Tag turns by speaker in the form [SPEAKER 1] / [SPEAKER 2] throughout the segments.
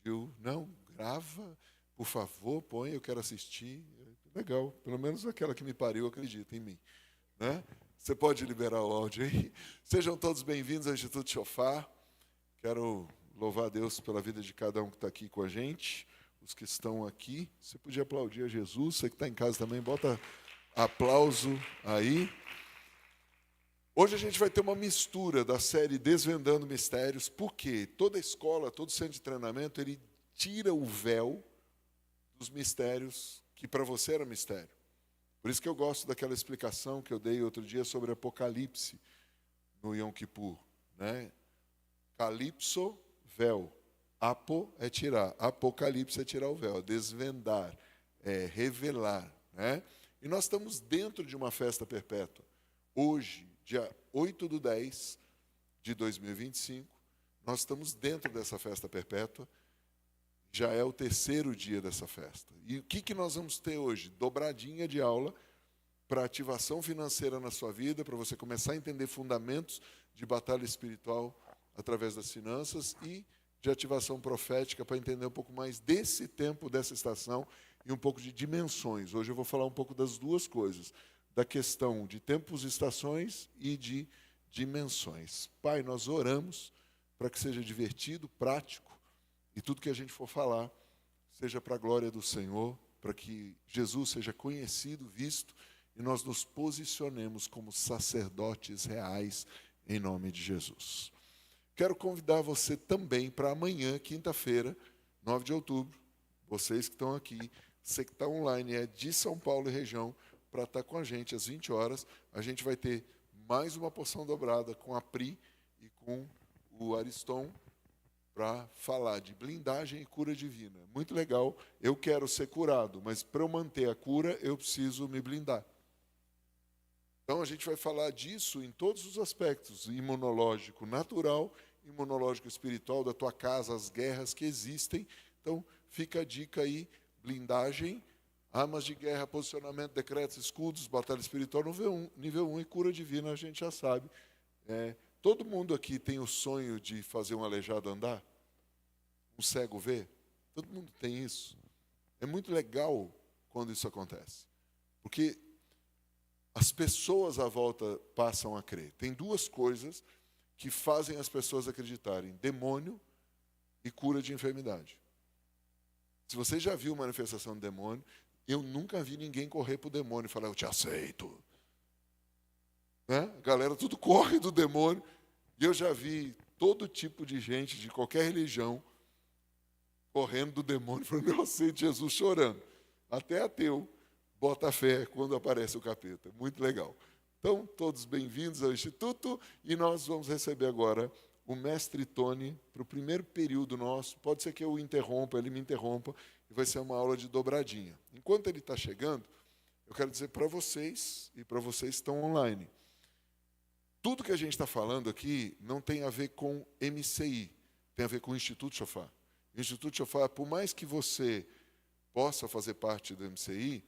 [SPEAKER 1] Gil, não, grava, por favor, põe, eu quero assistir. Legal, pelo menos aquela que me pariu acredita em mim, né? Você pode liberar o áudio aí? Sejam todos bem-vindos ao Instituto Shofar. Quero louvar a Deus pela vida de cada um que está aqui com a gente, os que estão aqui. Você podia aplaudir a Jesus, você que está em casa também, bota aplauso aí. Hoje a gente vai ter uma mistura da série Desvendando Mistérios, porque toda escola, todo centro de treinamento, ele tira o véu dos mistérios que para você era mistério. Por isso que eu gosto daquela explicação que eu dei outro dia sobre Apocalipse no Yom Kippur, né? Calipso, véu. Apo é tirar. Apocalipse é tirar o véu, é desvendar, é revelar, né? E nós estamos dentro de uma festa perpétua. Hoje, dia 8/10 de 2025, nós estamos dentro dessa festa perpétua. Já é o terceiro dia dessa festa. E o que nós vamos ter hoje? Dobradinha de aula para ativação financeira na sua vida, para você começar a entender fundamentos de batalha espiritual através das finanças e de ativação profética para entender um pouco mais desse tempo, dessa estação e um pouco de dimensões. Hoje eu vou falar um pouco das duas coisas, da questão de tempos, estações e de dimensões. Pai, nós oramos para que seja divertido, prático, e tudo que a gente for falar seja para a glória do Senhor, para que Jesus seja conhecido, visto, e nós nos posicionemos como sacerdotes reais em nome de Jesus. Quero convidar você também para amanhã, quinta-feira, 9 de outubro, vocês que estão aqui, você que está online, é de São Paulo e região, para estar com a gente às 20 horas. A gente vai ter mais uma porção dobrada com a Pri e com o Ariston, para falar de blindagem e cura divina. Muito legal, eu quero ser curado, mas para eu manter a cura, eu preciso me blindar. Então, a gente vai falar disso em todos os aspectos, imunológico natural, imunológico espiritual, da tua casa, as guerras que existem. Então, fica a dica aí, blindagem, armas de guerra, posicionamento, decretos, escudos, batalha espiritual, nível 1 e cura divina, a gente já sabe. Todo mundo aqui tem o sonho de fazer um aleijado andar? Um cego ver? Todo mundo tem isso. É muito legal quando isso acontece. Porque as pessoas à volta passam a crer. Tem duas coisas que fazem as pessoas acreditarem: demônio e cura de enfermidade. Se você já viu manifestação de demônio, eu nunca vi ninguém correr para o demônio e falar, eu te aceito. Né? A galera tudo corre do demônio. E eu já vi todo tipo de gente, de qualquer religião, correndo do demônio, falando, eu aceito Jesus, chorando. Até ateu bota fé quando aparece o capeta. Muito legal. Então, todos bem-vindos ao Instituto. E nós vamos receber agora o mestre Tony para o primeiro período nosso. Pode ser que eu interrompa, ele me interrompa, e vai ser uma aula de dobradinha. Enquanto ele está chegando, eu quero dizer para vocês, e para vocês que estão online, tudo que a gente está falando aqui não tem a ver com MCI, tem a ver com o Instituto Shofar. O Instituto Shofar, por mais que você possa fazer parte do MCI,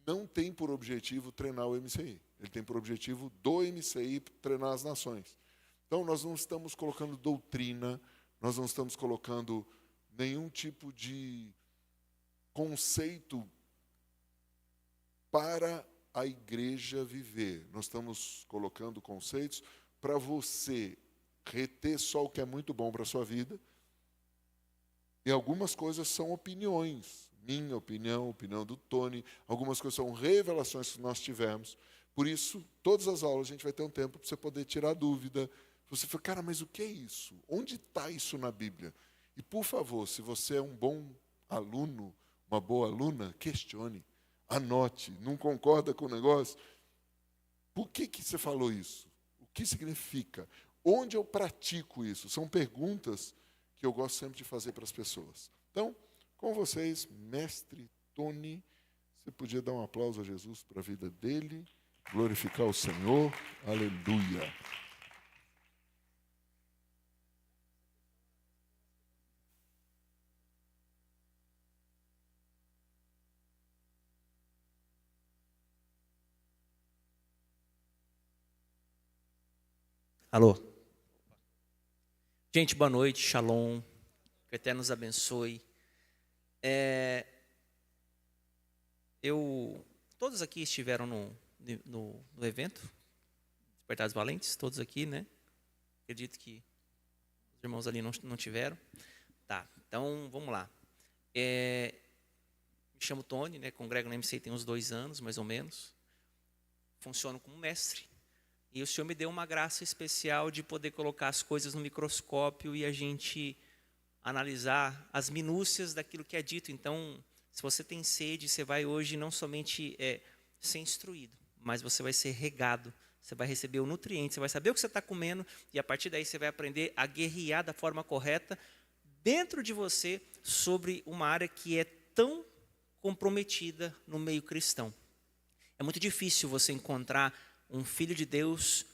[SPEAKER 1] não tem por objetivo treinar o MCI. Ele tem por objetivo do MCI treinar as nações. Então, nós não estamos colocando doutrina, nós não estamos colocando nenhum tipo de conceito para a igreja viver. Nós estamos colocando conceitos para você reter só o que é muito bom para a sua vida. E algumas coisas são opiniões. Minha opinião, a opinião do Tony. Algumas coisas são revelações que nós tivemos. Por isso, todas as aulas a gente vai ter um tempo para você poder tirar dúvida. Você fala, cara, mas o que é isso? Onde está isso na Bíblia? E, por favor, se você é um bom aluno, uma boa aluna, questione. Anote, não concorda com o negócio? Por que você falou isso? O que significa? Onde eu pratico isso? São perguntas que eu gosto sempre de fazer para as pessoas. Então, com vocês, mestre Tony, você podia dar um aplauso a Jesus para a vida dele, glorificar o Senhor, aleluia.
[SPEAKER 2] Alô? Gente, boa noite, shalom. Que o Eterno nos abençoe. Todos aqui estiveram no evento, Despertar dos Valentes, todos aqui, né? Acredito que os irmãos ali não tiveram. Tá, então vamos lá. Me chamo Tony, né? Congrego na MCI tem uns 2 anos, mais ou menos. Funciono como mestre. E o Senhor me deu uma graça especial de poder colocar as coisas no microscópio e a gente analisar as minúcias daquilo que é dito. Então, se você tem sede, você vai hoje não somente ser instruído, mas você vai ser regado. Você vai receber o nutriente, você vai saber o que você está comendo e a partir daí você vai aprender a guerrear da forma correta dentro de você sobre uma área que é tão comprometida no meio cristão. É muito difícil você encontrar um filho de Deus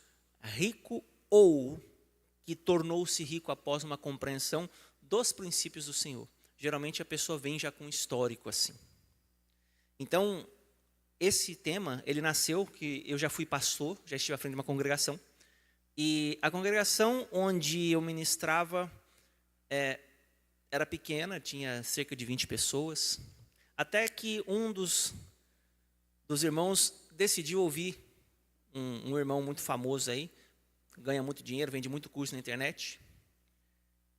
[SPEAKER 2] rico ou que tornou-se rico após uma compreensão dos princípios do Senhor. Geralmente a pessoa vem já com um histórico assim. Então, esse tema, ele nasceu que eu já fui pastor, já estive à frente de uma congregação. E a congregação onde eu ministrava era pequena, tinha cerca de 20 pessoas. Até que um dos irmãos decidiu ouvir um irmão muito famoso aí, ganha muito dinheiro, vende muito curso na internet.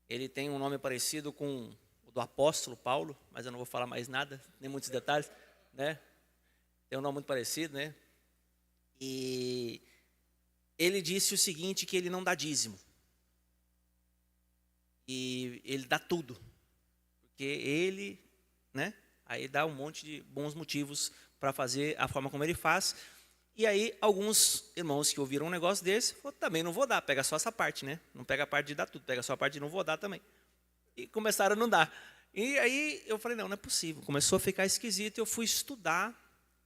[SPEAKER 2] Ele tem um nome parecido com o do apóstolo Paulo, mas eu não vou falar mais nada, nem muitos detalhes, né? Tem um nome muito parecido, né? E ele disse o seguinte, que ele não dá dízimo. E ele dá tudo. Porque ele, né? Aí dá um monte de bons motivos para fazer a forma como ele faz. E aí alguns irmãos que ouviram um negócio desse, falaram, também não vou dar, pega só essa parte, né? Não pega a parte de dar tudo, pega só a parte de não vou dar também. E começaram a não dar. E aí eu falei, não é possível. Começou a ficar esquisito e eu fui estudar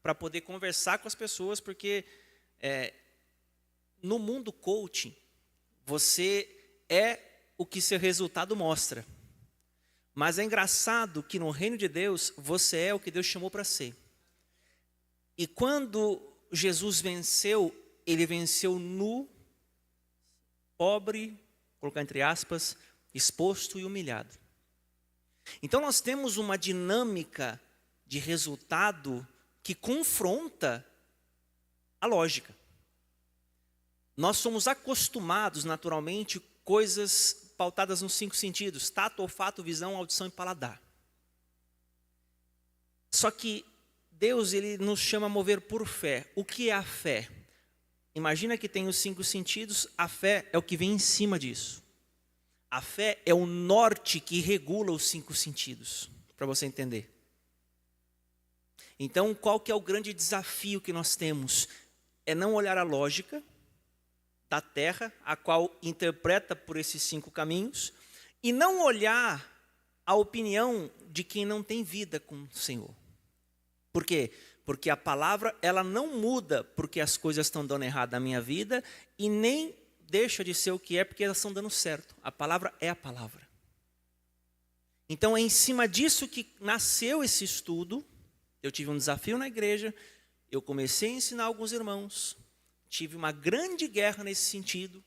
[SPEAKER 2] para poder conversar com as pessoas, porque no mundo coaching, você é o que seu resultado mostra. Mas é engraçado que no reino de Deus, você é o que Deus chamou para ser. E quando Jesus venceu, ele venceu nu, pobre, colocar entre aspas, exposto e humilhado. Então nós temos uma dinâmica de resultado que confronta a lógica. Nós somos acostumados naturalmente coisas pautadas nos 5 sentidos: tato, olfato, visão, audição e paladar. Só que Deus, ele nos chama a mover por fé. O que é a fé? Imagina que tem os 5 sentidos, a fé é o que vem em cima disso. A fé é o norte que regula os 5 sentidos, para você entender. Então, qual que é o grande desafio que nós temos? É não olhar a lógica da terra, a qual interpreta por esses 5 caminhos, e não olhar a opinião de quem não tem vida com o Senhor. Por quê? Porque a palavra, ela não muda porque as coisas estão dando errado na minha vida, e nem deixa de ser o que é porque elas estão dando certo. A palavra é a palavra. Então é em cima disso que nasceu esse estudo. Eu tive um desafio na igreja, eu comecei a ensinar alguns irmãos, tive uma grande guerra nesse sentido,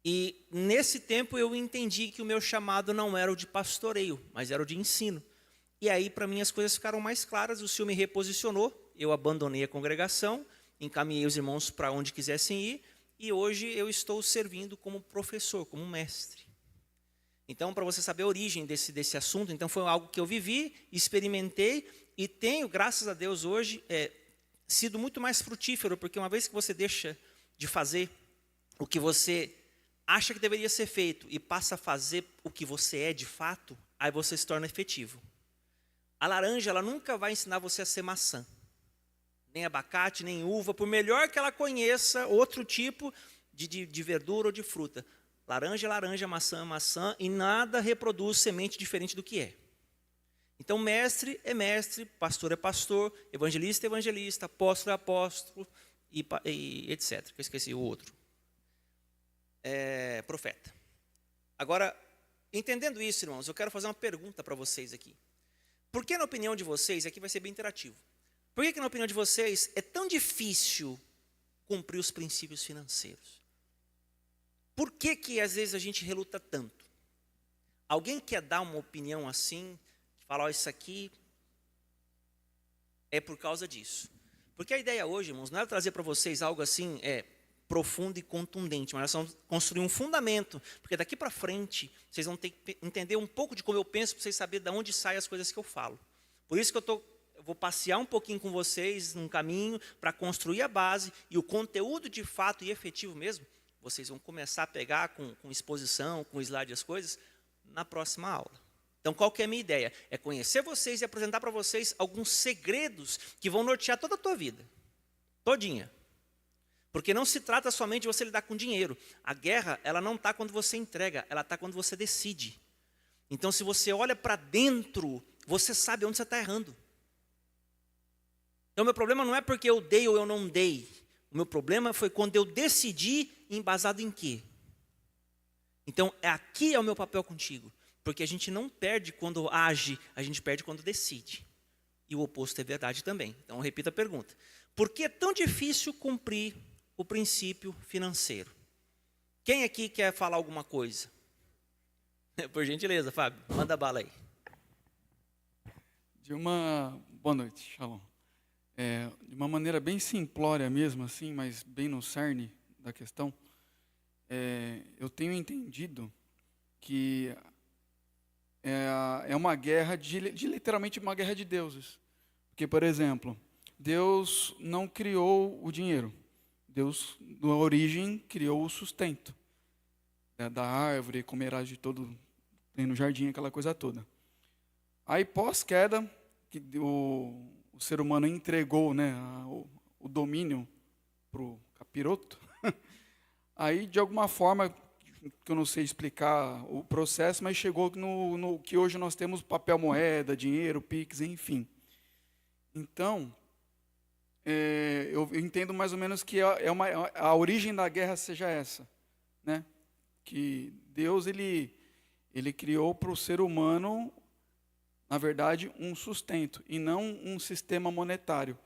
[SPEAKER 2] e nesse tempo eu entendi que o meu chamado não era o de pastoreio, mas era o de ensino. E aí para mim as coisas ficaram mais claras, o Senhor me reposicionou, eu abandonei a congregação, encaminhei os irmãos para onde quisessem ir, e hoje eu estou servindo como professor, como mestre. Então, para você saber a origem desse assunto, então foi algo que eu vivi, experimentei, e tenho, graças a Deus, hoje, sido muito mais frutífero, porque uma vez que você deixa de fazer o que você acha que deveria ser feito e passa a fazer o que você é de fato, aí você se torna efetivo. A laranja, ela nunca vai ensinar você a ser maçã, nem abacate, nem uva, por melhor que ela conheça outro tipo de verdura ou de fruta. Laranja é laranja, maçã é maçã, e nada reproduz semente diferente do que é. Então, mestre é mestre, pastor é pastor, evangelista é evangelista, apóstolo é apóstolo, e etc. Eu esqueci o outro. Profeta. Agora, entendendo isso, irmãos, eu quero fazer uma pergunta para vocês aqui. Por que, na opinião de vocês, aqui vai ser bem interativo, por que, na opinião de vocês, é tão difícil cumprir os princípios financeiros? Por que, às vezes, a gente reluta tanto? Alguém quer dar uma opinião assim, falar, isso aqui é por causa disso? Porque a ideia hoje, irmãos, não é trazer para vocês algo assim, profundo e contundente, mas nós vamos construir um fundamento, porque daqui para frente, vocês vão ter que entender um pouco de como eu penso, para vocês saberem de onde saem as coisas que eu falo. Por isso que eu vou passear um pouquinho com vocês num caminho para construir a base e o conteúdo de fato e efetivo mesmo, vocês vão começar a pegar com exposição, com slide as coisas, na próxima aula. Então, qual que é a minha ideia? É conhecer vocês e apresentar para vocês alguns segredos que vão nortear toda a tua vida, todinha. Porque não se trata somente de você lidar com dinheiro. A guerra, ela não está quando você entrega, ela está quando você decide. Então, se você olha para dentro, você sabe onde você está errando. Então, meu problema não é porque eu dei ou eu não dei. O meu problema foi quando eu decidi, embasado em quê? Então, aqui é o meu papel contigo. Porque a gente não perde quando age, a gente perde quando decide. E o oposto é verdade também. Então, eu repito a pergunta. Por que é tão difícil cumprir o princípio financeiro? Quem aqui quer falar alguma coisa? Por gentileza, Fábio, manda bala aí.
[SPEAKER 3] Boa noite, Shalom. De uma maneira bem simplória mesmo, assim, mas bem no cerne da questão, eu tenho entendido que é uma guerra de literalmente uma guerra de deuses. Porque, por exemplo, Deus não criou o dinheiro. Deus, na origem, criou o sustento. Da árvore, comerás de todo, tem no jardim, aquela coisa toda. Aí, pós-queda, que o ser humano entregou, né, o domínio para o capiroto, aí, de alguma forma, que eu não sei explicar o processo, mas chegou no que hoje nós temos papel moeda, dinheiro, Pix, enfim. Então, eu entendo mais ou menos que a origem da guerra seja essa, né? Que Deus ele criou para o ser humano, na verdade, um sustento e não um sistema monetário.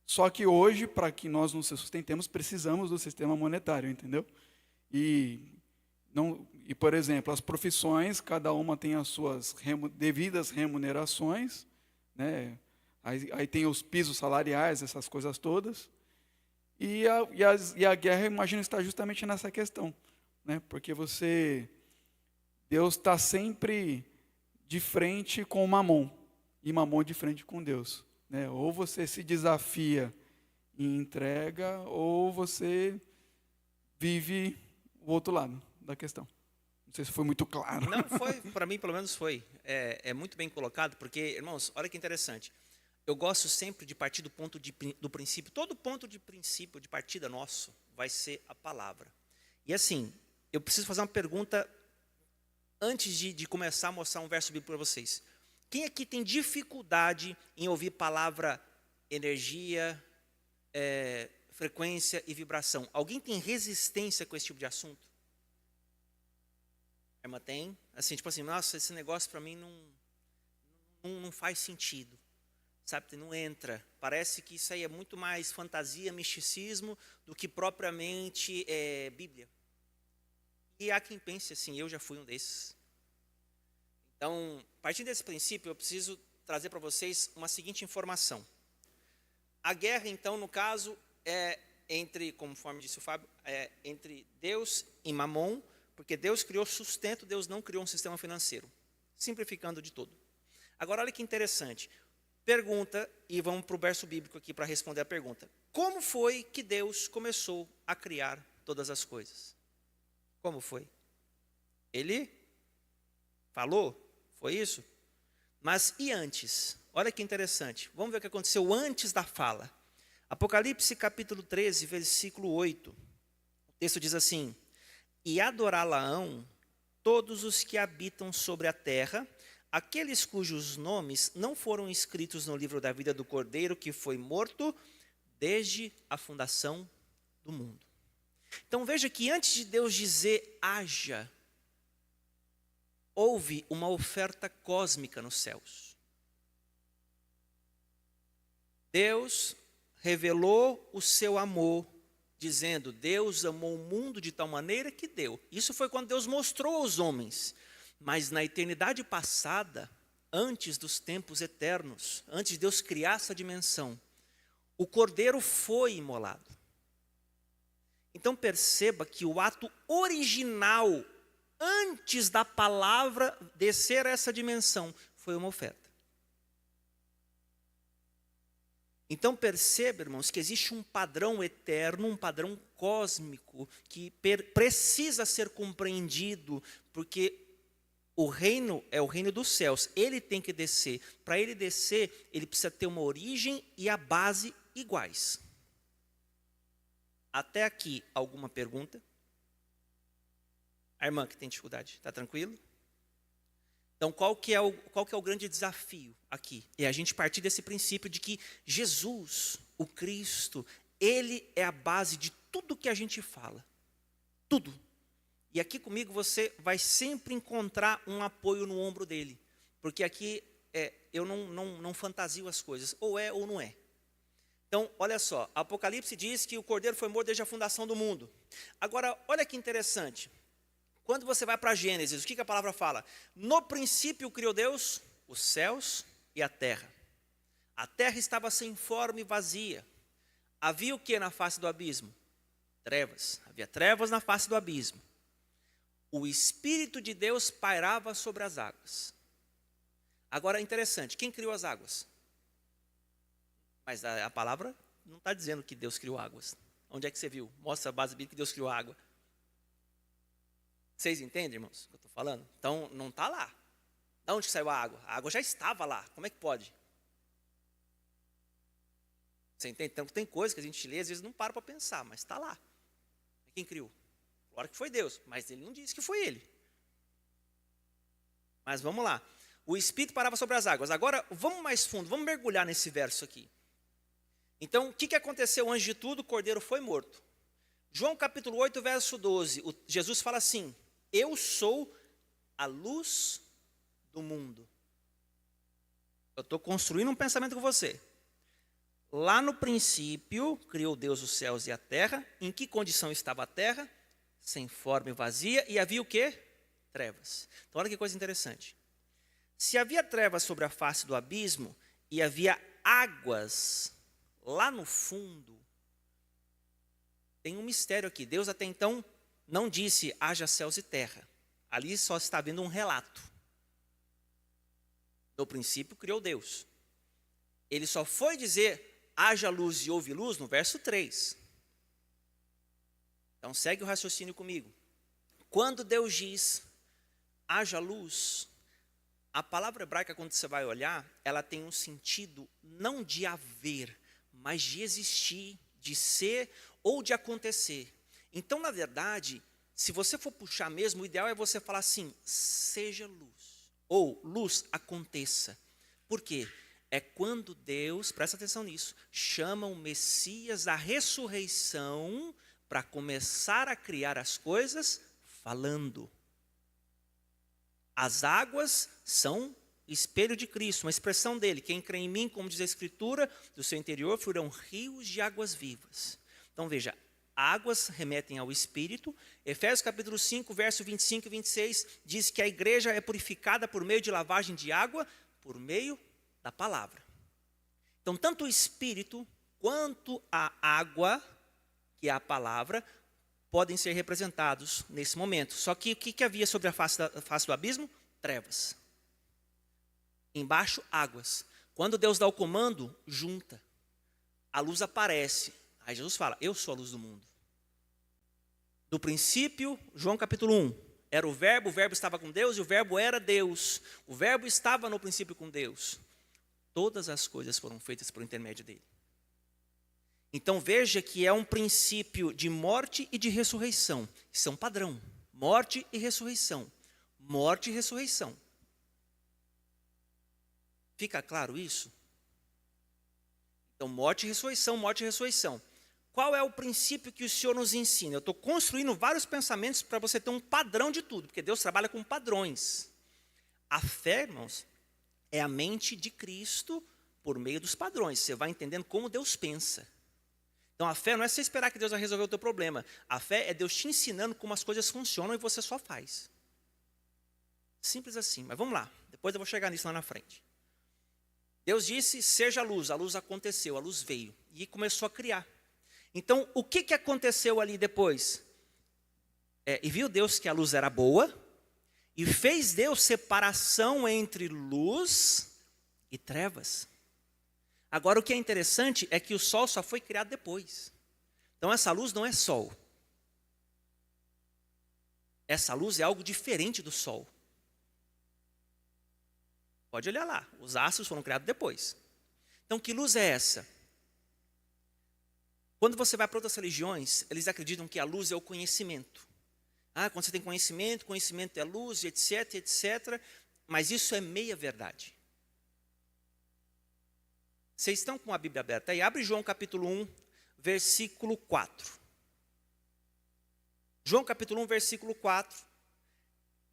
[SPEAKER 3] Só que hoje, para que nós nos sustentemos, precisamos do sistema monetário, entendeu? E, por exemplo, as profissões, cada uma tem as suas devidas remunerações, né? Aí tem os pisos salariais, essas coisas todas. E a guerra, eu imagino, está justamente nessa questão, né? Porque Deus está sempre de frente com Mamon, e Mamon de frente com Deus, né? Ou você se desafia e entrega, ou você vive o outro lado da questão. Não sei se foi muito claro.
[SPEAKER 2] Não, foi, para mim pelo menos foi. É muito bem colocado, porque, irmãos, olha que interessante. Eu gosto sempre de partir do princípio. Todo ponto de princípio, de partida nosso, vai ser a palavra. E assim, eu preciso fazer uma pergunta antes de começar a mostrar um verso bíblico para vocês. Quem aqui tem dificuldade em ouvir palavra energia, frequência e vibração? Alguém tem resistência com esse tipo de assunto? A irmã tem? Assim, tipo assim, nossa, esse negócio para mim não faz sentido. Sabe, não entra. Parece que isso aí é muito mais fantasia, misticismo, do que propriamente Bíblia. E há quem pense assim, eu já fui um desses. Então, partindo desse princípio, eu preciso trazer para vocês uma seguinte informação. A guerra, então, no caso, é entre, conforme disse o Fábio, entre Deus e Mamon, porque Deus criou sustento, Deus não criou um sistema financeiro. Simplificando de todo. Agora, olha que interessante. Pergunta, e vamos para o verso bíblico aqui para responder a pergunta. Como foi que Deus começou a criar todas as coisas? Como foi? Ele falou? Foi isso? Mas e antes? Olha que interessante. Vamos ver o que aconteceu antes da fala. Apocalipse capítulo 13, versículo 8. O texto diz assim: E adorá-la-ão todos os que habitam sobre a terra, aqueles cujos nomes não foram escritos no livro da vida do Cordeiro, que foi morto desde a fundação do mundo. Então veja que antes de Deus dizer haja, houve uma oferta cósmica nos céus. Deus revelou o seu amor, dizendo, Deus amou o mundo de tal maneira que deu. Isso foi quando Deus mostrou aos homens. Mas na eternidade passada, antes dos tempos eternos, antes de Deus criar essa dimensão, o cordeiro foi imolado. Então perceba que o ato original, antes da palavra descer a essa dimensão, foi uma oferta. Então perceba, irmãos, que existe um padrão eterno, um padrão cósmico, que precisa ser compreendido, porque o reino é o reino dos céus, ele tem que descer. Para ele descer, ele precisa ter uma origem e a base iguais. Até aqui, alguma pergunta? A irmã que tem dificuldade, está tranquilo? Então, qual que é o grande desafio aqui? É a gente partir desse princípio de que Jesus, o Cristo, ele é a base de tudo que a gente fala. Tudo. E aqui comigo você vai sempre encontrar um apoio no ombro dele. Porque aqui eu não fantasio as coisas. Ou é ou não é. Então, olha só. Apocalipse diz que o Cordeiro foi morto desde a fundação do mundo. Agora, olha que interessante. Quando você vai para Gênesis, o que a palavra fala? No princípio criou Deus os céus e a terra. A terra estava sem forma e vazia. Havia o que na face do abismo? Trevas. Havia trevas na face do abismo. O Espírito de Deus pairava sobre as águas. Agora é interessante, quem criou as águas? Mas a palavra não está dizendo que Deus criou águas. Onde é que você viu? Mostra a base bíblica que Deus criou água. Vocês entendem, irmãos, o que eu estou falando? Então, não está lá. De onde saiu a água? A água já estava lá. Como é que pode? Você entende? Então, tem coisas que a gente lê, às vezes não para pensar, mas está lá. Quem criou? Claro que foi Deus, mas ele não disse que foi ele. Mas vamos lá. O Espírito parava sobre as águas. Agora, vamos mais fundo, vamos mergulhar nesse verso aqui. Então, o que aconteceu antes de tudo? O Cordeiro foi morto. João capítulo 8, verso 12. Jesus fala assim: eu sou a luz do mundo. Eu estou construindo um pensamento com você. Lá no princípio, criou Deus os céus e a terra. Em que condição estava a terra? Sem forma e vazia. E havia o quê? Trevas. Então, olha que coisa interessante. Se havia trevas sobre a face do abismo e havia águas lá no fundo, tem um mistério aqui. Deus até então não disse haja céus e terra. Ali só está havendo um relato. No princípio criou Deus. Ele só foi dizer haja luz e houve luz no verso 3. Então segue o raciocínio comigo. Quando Deus diz haja luz, a palavra hebraica, quando você vai olhar, ela tem um sentido não de haver, mas de existir, de ser ou de acontecer. Então, na verdade, se você for puxar mesmo, o ideal é você falar assim, seja luz, ou luz aconteça. Por quê? É quando Deus, presta atenção nisso, chama o Messias à ressurreição para começar a criar as coisas falando. As águas são espelho de Cristo, uma expressão dele. Quem crê em mim, como diz a Escritura, do seu interior fluirão rios de águas vivas. Então veja, águas remetem ao Espírito. Efésios capítulo 5, verso 25 e 26, diz que a igreja é purificada por meio de lavagem de água, por meio da palavra. Então, tanto o Espírito quanto a água, que é a palavra, podem ser representados nesse momento. Só que o que havia sobre a face do abismo? Trevas. Embaixo, águas. Quando Deus dá o comando, junta. A luz aparece. Aí Jesus fala, eu sou a luz do mundo. Do princípio, João capítulo 1, era o verbo estava com Deus e o verbo era Deus. O verbo estava no princípio com Deus. Todas as coisas foram feitas por intermédio dele. Então veja que é um princípio de morte e de ressurreição. Isso é um padrão. Morte e ressurreição. Morte e ressurreição. Fica claro isso? Então, morte e ressurreição, morte e ressurreição. Qual é o princípio que o Senhor nos ensina? Eu estou construindo vários pensamentos para você ter um padrão de tudo, porque Deus trabalha com padrões. A fé, irmãos, é a mente de Cristo por meio dos padrões. Você vai entendendo como Deus pensa. Então, a fé não é você esperar que Deus vai resolver o teu problema. A fé é Deus te ensinando como as coisas funcionam e você só faz. Simples assim, mas vamos lá. Depois eu vou chegar nisso lá na frente. Deus disse, seja a luz aconteceu, a luz veio e começou a criar. Então, o que aconteceu ali depois? E viu Deus que a luz era boa e fez Deus separação entre luz e trevas. Agora, o que é interessante é que o sol só foi criado depois. Então, essa luz não é sol. Essa luz é algo diferente do sol. Pode olhar lá, os astros foram criados depois. Então, que luz é essa? Quando você vai para outras religiões, eles acreditam que a luz é o conhecimento. Quando você tem conhecimento, conhecimento é luz, etc, etc. Mas isso é meia verdade. Vocês estão com a Bíblia aberta aí? Abre João capítulo 1, versículo 4. João capítulo 1, versículo 4.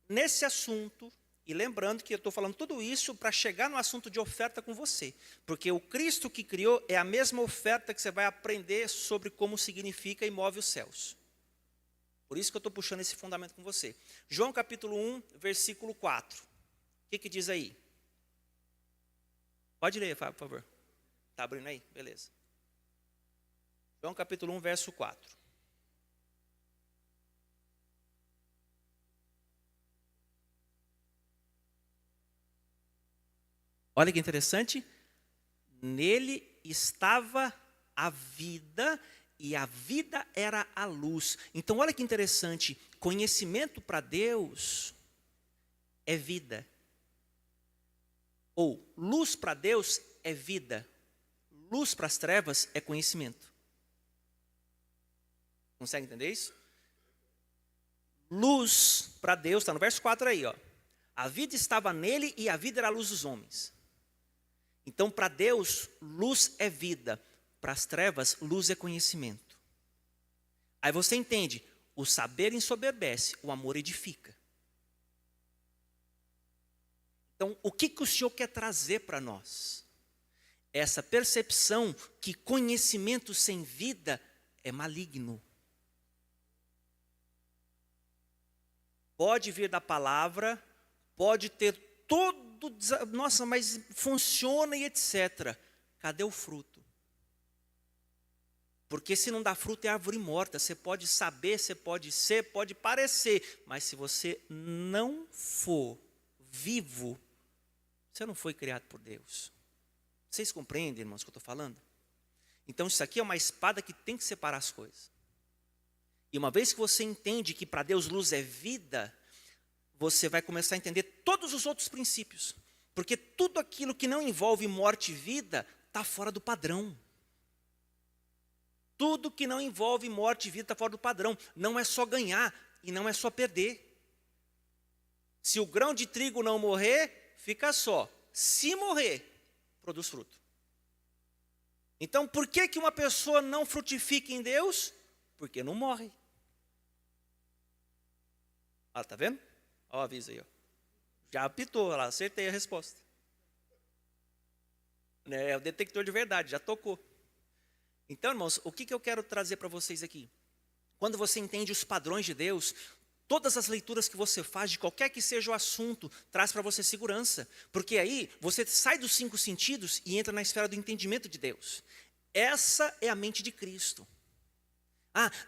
[SPEAKER 2] Nesse assunto, e lembrando que eu estou falando tudo isso para chegar no assunto de oferta com você. Porque o Cristo que criou é a mesma oferta que você vai aprender sobre como significa e move os céus. Por isso que eu estou puxando esse fundamento com você. João capítulo 1, versículo 4. O que diz aí? Pode ler, Fábio, por favor. Está abrindo aí? Beleza. João capítulo 1, verso 4. Olha que interessante. Nele estava a vida, e a vida era a luz. Então, olha que interessante. Conhecimento para Deus é vida. Ou luz para Deus é vida. Luz para as trevas é conhecimento. Consegue entender isso? Luz para Deus, está no verso 4 aí, ó. A vida estava nele e a vida era a luz dos homens. Então, para Deus, luz é vida. Para as trevas, luz é conhecimento. Aí você entende, o saber ensoberbece, o amor edifica. Então, o que o Senhor quer trazer para nós? Essa percepção que conhecimento sem vida é maligno. Pode vir da palavra, pode ter todo, nossa, mas funciona e etc. Cadê o fruto? Porque se não dá fruto é árvore morta. Você pode saber, você pode ser, pode parecer, mas se você não for vivo, você não foi criado por Deus. Vocês compreendem, irmãos, o que eu estou falando? Então isso aqui é uma espada que tem que separar as coisas. E uma vez que você entende que para Deus luz é vida, você vai começar a entender todos os outros princípios. Porque tudo aquilo que não envolve morte e vida está fora do padrão. Tudo que não envolve morte e vida está fora do padrão. Não é só ganhar e não é só perder. Se o grão de trigo não morrer, fica só. Se morrer, produz fruto. Então, por que uma pessoa não frutifica em Deus? Porque não morre. Tá vendo? Ó, avisa aí, ó. Já apitou, lá, acertei a resposta. É o detector de verdade, já tocou. Então, irmãos, o que eu quero trazer para vocês aqui? Quando você entende os padrões de Deus, todas as leituras que você faz, de qualquer que seja o assunto, traz para você segurança. Porque aí, você sai dos 5 sentidos e entra na esfera do entendimento de Deus. Essa é a mente de Cristo.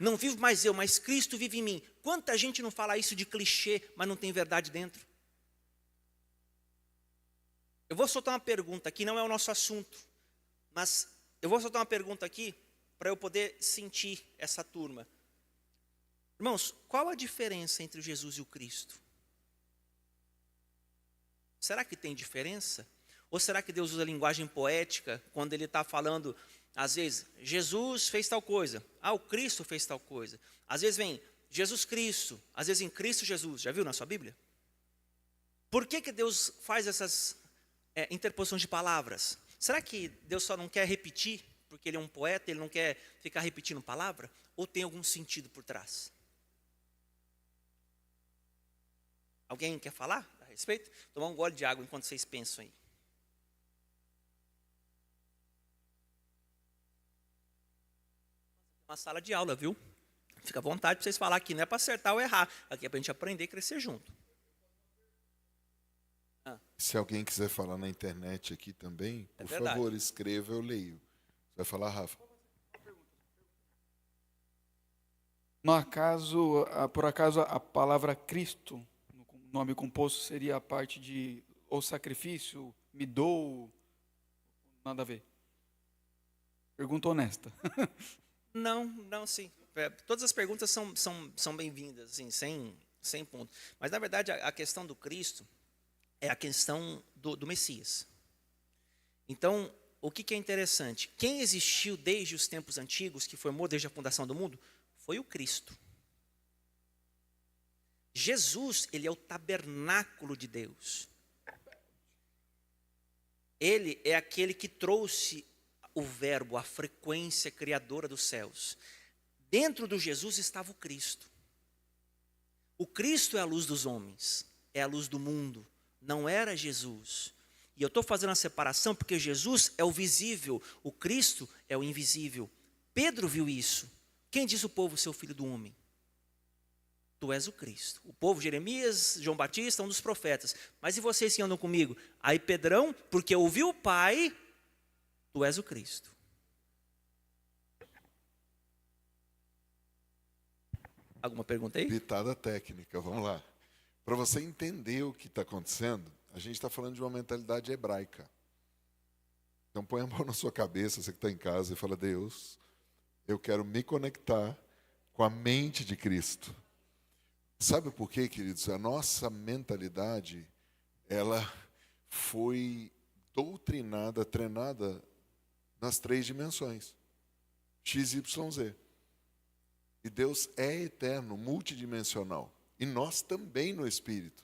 [SPEAKER 2] Não vivo mais eu, mas Cristo vive em mim. Quanta gente não fala isso de clichê, mas não tem verdade dentro? Eu vou soltar uma pergunta aqui, não é o nosso assunto, mas eu vou soltar uma pergunta aqui para eu poder sentir essa turma. Irmãos, qual a diferença entre o Jesus e o Cristo? Será que tem diferença? Ou será que Deus usa linguagem poética quando Ele está falando, às vezes, Jesus fez tal coisa, o Cristo fez tal coisa. Às vezes vem Jesus Cristo, às vezes em Cristo Jesus. Já viu na sua Bíblia? Por que Deus faz essas interposições de palavras? Será que Deus só não quer repetir, porque Ele é um poeta, Ele não quer ficar repetindo palavra? Ou tem algum sentido por trás? Alguém quer falar a respeito? Tomar um gole de água enquanto vocês pensam aí. Uma sala de aula, viu? Fica à vontade para vocês falar aqui, não é para acertar ou errar. Aqui é para a gente aprender e crescer junto. Ah.
[SPEAKER 1] Se alguém quiser falar na internet aqui também,
[SPEAKER 2] É
[SPEAKER 1] por
[SPEAKER 2] verdade.
[SPEAKER 1] favor, escreva, eu leio. Você vai falar, Rafa?
[SPEAKER 3] No acaso, por acaso, a palavra Cristo, no nome composto, seria a parte de o sacrifício, me dou, nada a ver. Pergunta honesta.
[SPEAKER 2] Não, sim. Todas as perguntas são bem-vindas, assim, sem ponto. Mas, na verdade, a questão do Cristo é a questão do Messias. Então, o que é interessante? Quem existiu desde os tempos antigos, que formou desde a fundação do mundo, foi o Cristo. Jesus, ele é o tabernáculo de Deus. Ele é aquele que trouxe o verbo, a frequência criadora dos céus. Dentro do Jesus estava o Cristo. O Cristo é a luz dos homens, é a luz do mundo, não era Jesus. E eu estou fazendo a separação porque Jesus é o visível, o Cristo é o invisível. Pedro viu isso. Quem diz o povo ser o filho do homem? Tu és o Cristo. O povo, Jeremias, João Batista, um dos profetas. Mas e vocês que andam comigo? Aí Pedrão, porque ouviu o Pai, tu és o Cristo. Alguma pergunta aí?
[SPEAKER 1] Pitada técnica, vamos lá. Para você entender o que está acontecendo, a gente está falando de uma mentalidade hebraica. Então põe a mão na sua cabeça, você que está em casa, e fala, Deus, eu quero me conectar com a mente de Cristo. Sabe por quê, queridos? A nossa mentalidade, ela foi doutrinada, treinada nas 3 dimensões. X, Y, Z. E Deus é eterno, multidimensional. E nós também no Espírito.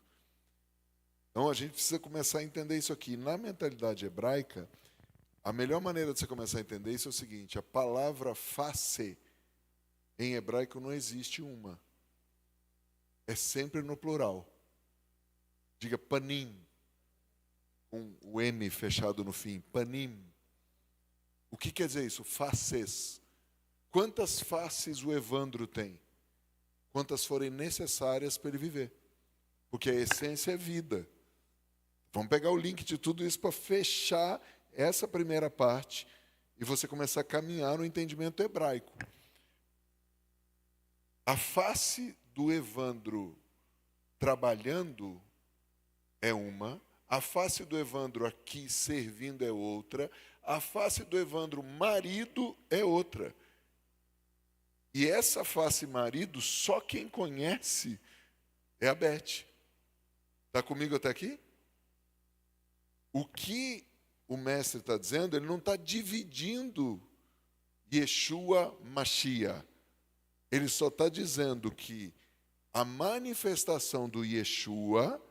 [SPEAKER 1] Então a gente precisa começar a entender isso aqui. Na mentalidade hebraica, a melhor maneira de você começar a entender isso é o seguinte: a palavra face em hebraico não existe uma. É sempre no plural. Diga panim, com o M fechado no fim. Panim. O que quer dizer isso? Faces. Quantas faces o Evandro tem? Quantas forem necessárias para ele viver? Porque a essência é vida. Vamos pegar o link de tudo isso para fechar essa primeira parte e você começar a caminhar no entendimento hebraico. A face do Evandro trabalhando é uma, a face do Evandro aqui servindo é outra, a face do Evandro marido é outra. E essa face marido, só quem conhece é a Beth. Está comigo até aqui? O que o mestre está dizendo, ele não está dividindo Yeshua Mashiach. Ele só está dizendo que a manifestação do Yeshua,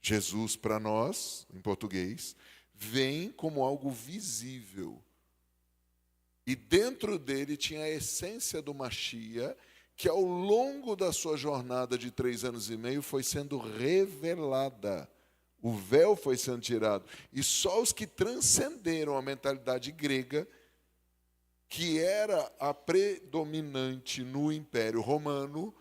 [SPEAKER 1] Jesus para nós, em português, vem como algo visível. E dentro dele tinha a essência do Mashiach, que ao longo da sua jornada de 3 anos e meio foi sendo revelada. O véu foi sendo tirado. E só os que transcenderam a mentalidade grega, que era a predominante no Império Romano,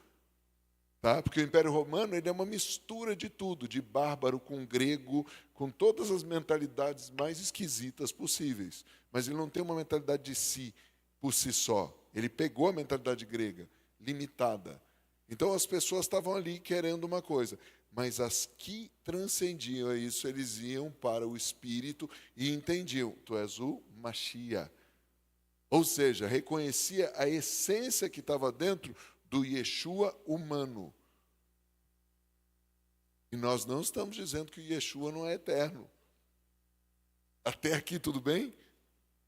[SPEAKER 1] tá? Porque o Império Romano ele é uma mistura de tudo, de bárbaro com grego, com todas as mentalidades mais esquisitas possíveis. Mas ele não tem uma mentalidade de si, por si só. Ele pegou a mentalidade grega, limitada. Então as pessoas estavam ali querendo uma coisa. Mas as que transcendiam isso, eles iam para o Espírito e entendiam. Tu és o Mashiach. Ou seja, reconhecia a essência que estava dentro do Yeshua humano. E nós não estamos dizendo que o Yeshua não é eterno. Até aqui tudo bem?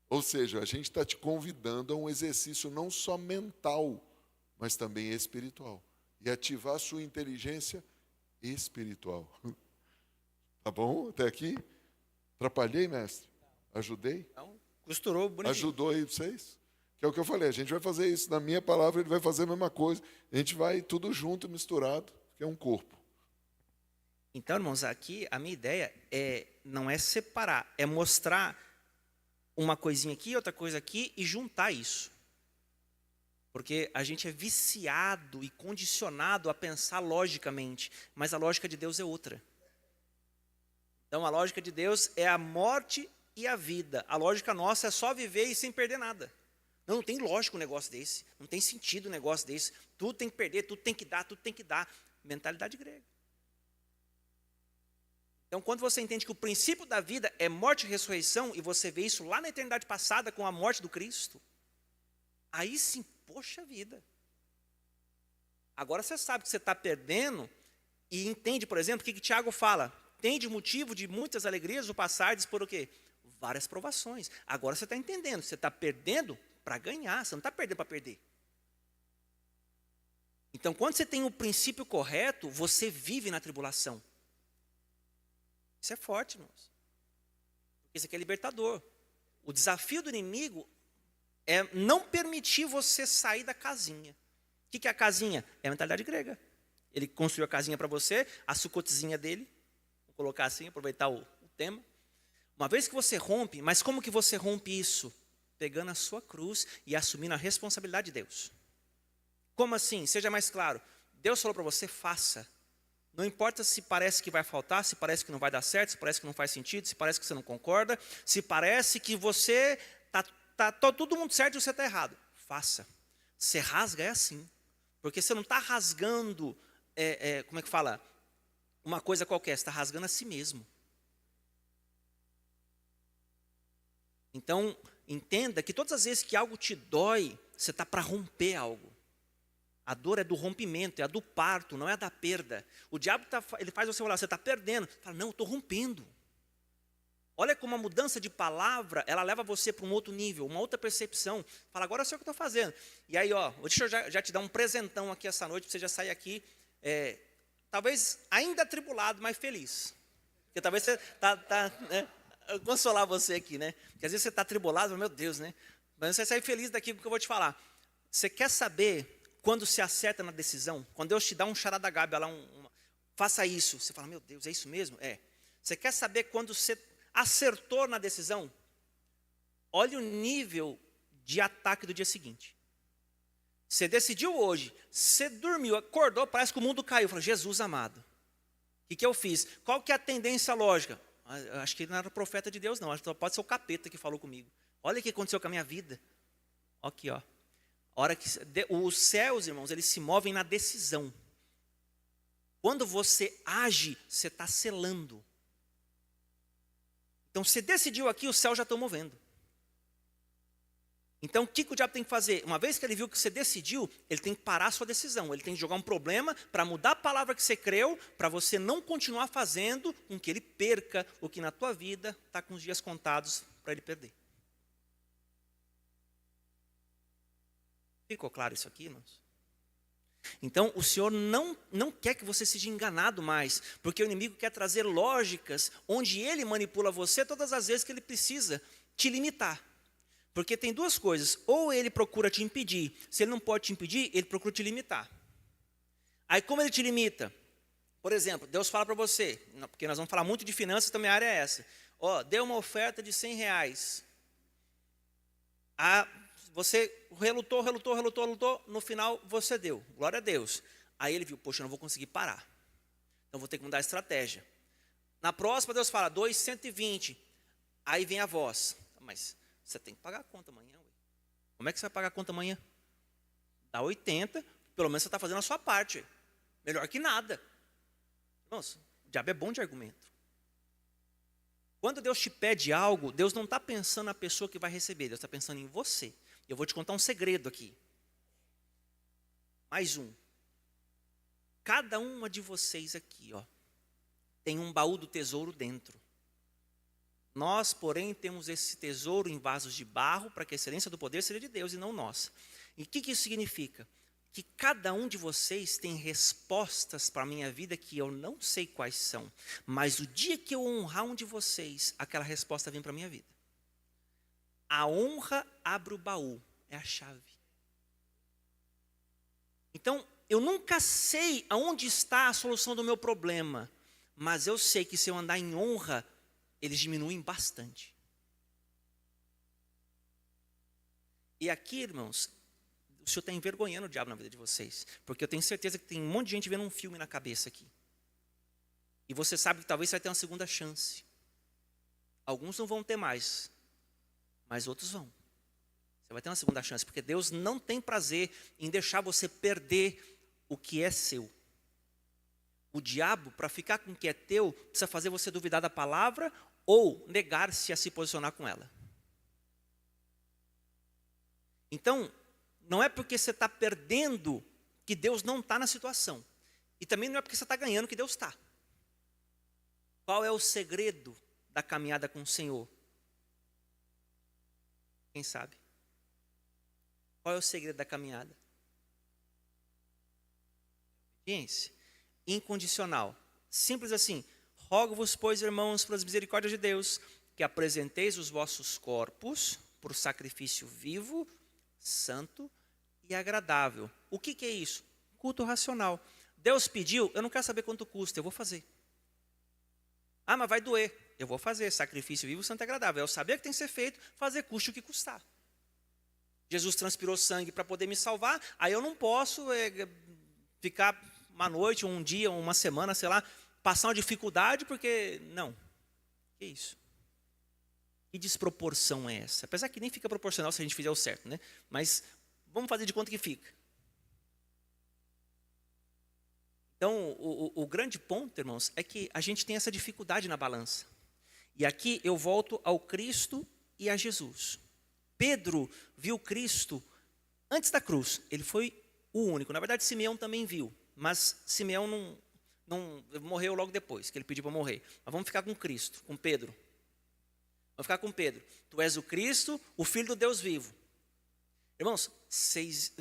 [SPEAKER 1] Ou seja, a gente está te convidando a um exercício não só mental, mas também espiritual. E ativar a sua inteligência espiritual. Tá bom? Até aqui? Atrapalhei, mestre? Ajudei?
[SPEAKER 2] Então, costurou bonitinho.
[SPEAKER 1] Ajudou aí vocês? Que é o que eu falei, a gente vai fazer isso. Na minha palavra, ele vai fazer a mesma coisa. A gente vai tudo junto, misturado, que é um corpo.
[SPEAKER 2] Então, irmãos, aqui a minha ideia não é separar, é mostrar uma coisinha aqui, outra coisa aqui e juntar isso. Porque a gente é viciado e condicionado a pensar logicamente, mas a lógica de Deus é outra. Então, a lógica de Deus é a morte e a vida. A lógica nossa é só viver e sem perder nada. Não tem lógica um negócio desse. Não tem sentido um negócio desse. Tudo tem que perder, tudo tem que dar, tudo tem que dar. Mentalidade grega. Então, quando você entende que o princípio da vida é morte e ressurreição, e você vê isso lá na eternidade passada com a morte do Cristo, aí sim, poxa vida. Agora você sabe que você está perdendo e entende, por exemplo, o que Tiago fala. Tem de motivo de muitas alegrias o passardes por o quê? Várias provações. Agora você está entendendo, você está perdendo para ganhar, você não está perdendo para perder. Então, quando você tem o princípio correto, você vive na tribulação. Isso é forte, irmãos. Isso aqui é libertador. O desafio do inimigo é não permitir você sair da casinha. O que é a casinha? É a mentalidade grega. Ele construiu a casinha para você, a sucotezinha dele. Vou colocar assim, aproveitar o tema. Uma vez que você rompe, mas como que você rompe isso? Pegando a sua cruz e assumindo a responsabilidade de Deus. Como assim? Seja mais claro. Deus falou para você, faça. Não importa se parece que vai faltar, se parece que não vai dar certo, se parece que não faz sentido, se parece que você não concorda, se parece que você está todo mundo certo e você está errado. Faça. Você rasga, é assim. Porque você não está rasgando, como é que fala? Uma coisa qualquer, você está rasgando a si mesmo. Então, entenda que todas as vezes que algo te dói, você está para romper algo. A dor é do rompimento, é a do parto, não é a da perda. O diabo ele faz você falar, você está perdendo. Você fala, não, eu estou rompendo. Olha como a mudança de palavra, ela leva você para um outro nível, uma outra percepção. Fala, agora eu sei o que eu estou fazendo. E aí, deixa eu já te dar um presentão aqui essa noite, para você já sair aqui, talvez ainda atribulado, mas feliz. Porque talvez você eu consolar você aqui, né? Porque às vezes você está atribulado, meu Deus, né? Mas você vai sair feliz daqui porque eu vou te falar. Você quer saber quando se acerta na decisão? Quando Deus te dá um charadagábia lá, faça isso. Você fala, meu Deus, é isso mesmo? É. Você quer saber quando você acertou na decisão? Olha o nível de ataque do dia seguinte. Você decidiu hoje, você dormiu, acordou, parece que o mundo caiu. Falou, Jesus amado, o que eu fiz? Qual que é a tendência lógica? Acho que ele não era profeta de Deus, não. Acho que pode ser o capeta que falou comigo. Olha o que aconteceu com a minha vida. Aqui, ó. A hora que os céus, irmãos, eles se movem na decisão. Quando você age, você está selando. Então, você decidiu aqui, os céus já estão movendo. Então, o que o diabo tem que fazer? Uma vez que ele viu que você decidiu, ele tem que parar a sua decisão. Ele tem que jogar um problema para mudar a palavra que você creu, para você não continuar fazendo com que ele perca o que na tua vida está com os dias contados para ele perder. Ficou claro isso aqui, irmãos? Então, o Senhor não quer que você seja enganado mais, porque o inimigo quer trazer lógicas onde ele manipula você todas as vezes que ele precisa te limitar. Porque tem duas coisas, ou ele procura te impedir, se ele não pode te impedir, ele procura te limitar. Aí como ele te limita? Por exemplo, Deus fala para você, porque nós vamos falar muito de finanças, também a área é essa. Dê uma oferta de R$100. Você relutou, no final você deu, glória a Deus. Aí ele viu, poxa, eu não vou conseguir parar, então vou ter que mudar a estratégia. Na próxima Deus fala, 2,120, aí vem a voz, mas você tem que pagar a conta amanhã. Ué. Como é que você vai pagar a conta amanhã? Dá 80, pelo menos você está fazendo a sua parte, ué. Melhor que nada. Nossa, o diabo é bom de argumento. Quando Deus te pede algo, Deus não está pensando na pessoa que vai receber, Deus está pensando em você. Eu vou te contar um segredo aqui. Mais um. Cada uma de vocês aqui, tem um baú do tesouro dentro. Nós, porém, temos esse tesouro em vasos de barro, para que a excelência do poder seja de Deus e não nossa. E o que isso significa? Que cada um de vocês tem respostas para a minha vida que eu não sei quais são. Mas o dia que eu honrar um de vocês, aquela resposta vem para a minha vida. A honra abre o baú, é a chave. Então, eu nunca sei aonde está a solução do meu problema, mas eu sei que se eu andar em honra, eles diminuem bastante. E aqui, irmãos, o Senhor está envergonhando o diabo na vida de vocês, porque eu tenho certeza que tem um monte de gente vendo um filme na cabeça aqui. E você sabe que talvez você vai ter uma segunda chance. Alguns não vão ter mais, mas outros vão. Você vai ter uma segunda chance, porque Deus não tem prazer em deixar você perder o que é seu. O diabo, para ficar com o que é teu, precisa fazer você duvidar da palavra ou negar-se a se posicionar com ela. Então, não é porque você está perdendo que Deus não está na situação. E também não é porque você está ganhando que Deus está. Qual é o segredo da caminhada com o Senhor? Quem sabe? Qual é o segredo da caminhada? Obediência incondicional. Simples assim. Rogo-vos, pois, irmãos, pelas misericórdias de Deus, que apresenteis os vossos corpos por sacrifício vivo, santo e agradável. O que é isso? Culto racional. Deus pediu, eu não quero saber quanto custa, eu vou fazer. Ah, mas vai doer. Eu vou fazer sacrifício vivo, santo e agradável. Eu sabia que tem que ser feito, fazer custe o que custar. Jesus transpirou sangue para poder me salvar, aí eu não posso ficar uma noite, um dia, uma semana, sei lá, passar uma dificuldade, porque, não. Que isso? Que desproporção é essa? Apesar que nem fica proporcional se a gente fizer o certo, né? Mas vamos fazer de conta que fica. Então, o grande ponto, irmãos, é que a gente tem essa dificuldade na balança. E aqui eu volto ao Cristo e a Jesus. Pedro viu Cristo antes da cruz. Ele foi o único. Na verdade, Simeão também viu. Mas Simeão não morreu logo depois, que ele pediu para morrer. Mas vamos ficar com Cristo, com Pedro. Vamos ficar com Pedro. Tu és o Cristo, o Filho do Deus vivo. Irmãos, se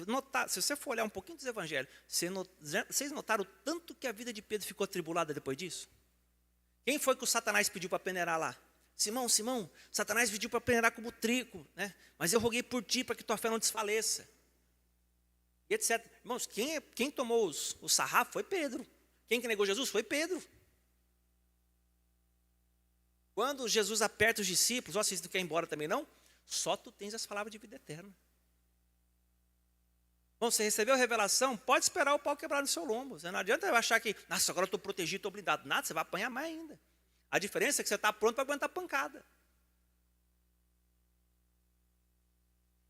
[SPEAKER 2] você for olhar um pouquinho dos evangelhos, vocês notaram o tanto que a vida de Pedro ficou atribulada depois disso? Quem foi que o Satanás pediu para peneirar lá? Simão, Satanás pediu para peneirar como trigo, né? Mas eu roguei por ti para que tua fé não desfaleça. E etc. Irmãos, quem tomou o sarrafo foi Pedro. Quem que negou Jesus foi Pedro. Quando Jesus aperta os discípulos, vocês não querem ir embora também não? Só tu tens as palavras de vida eterna. Bom, você recebeu a revelação, pode esperar o pau quebrar no seu lombo. Não adianta eu achar que, nossa, agora eu estou protegido, estou blindado. Nada, você vai apanhar mais ainda. A diferença é que você está pronto para aguentar pancada.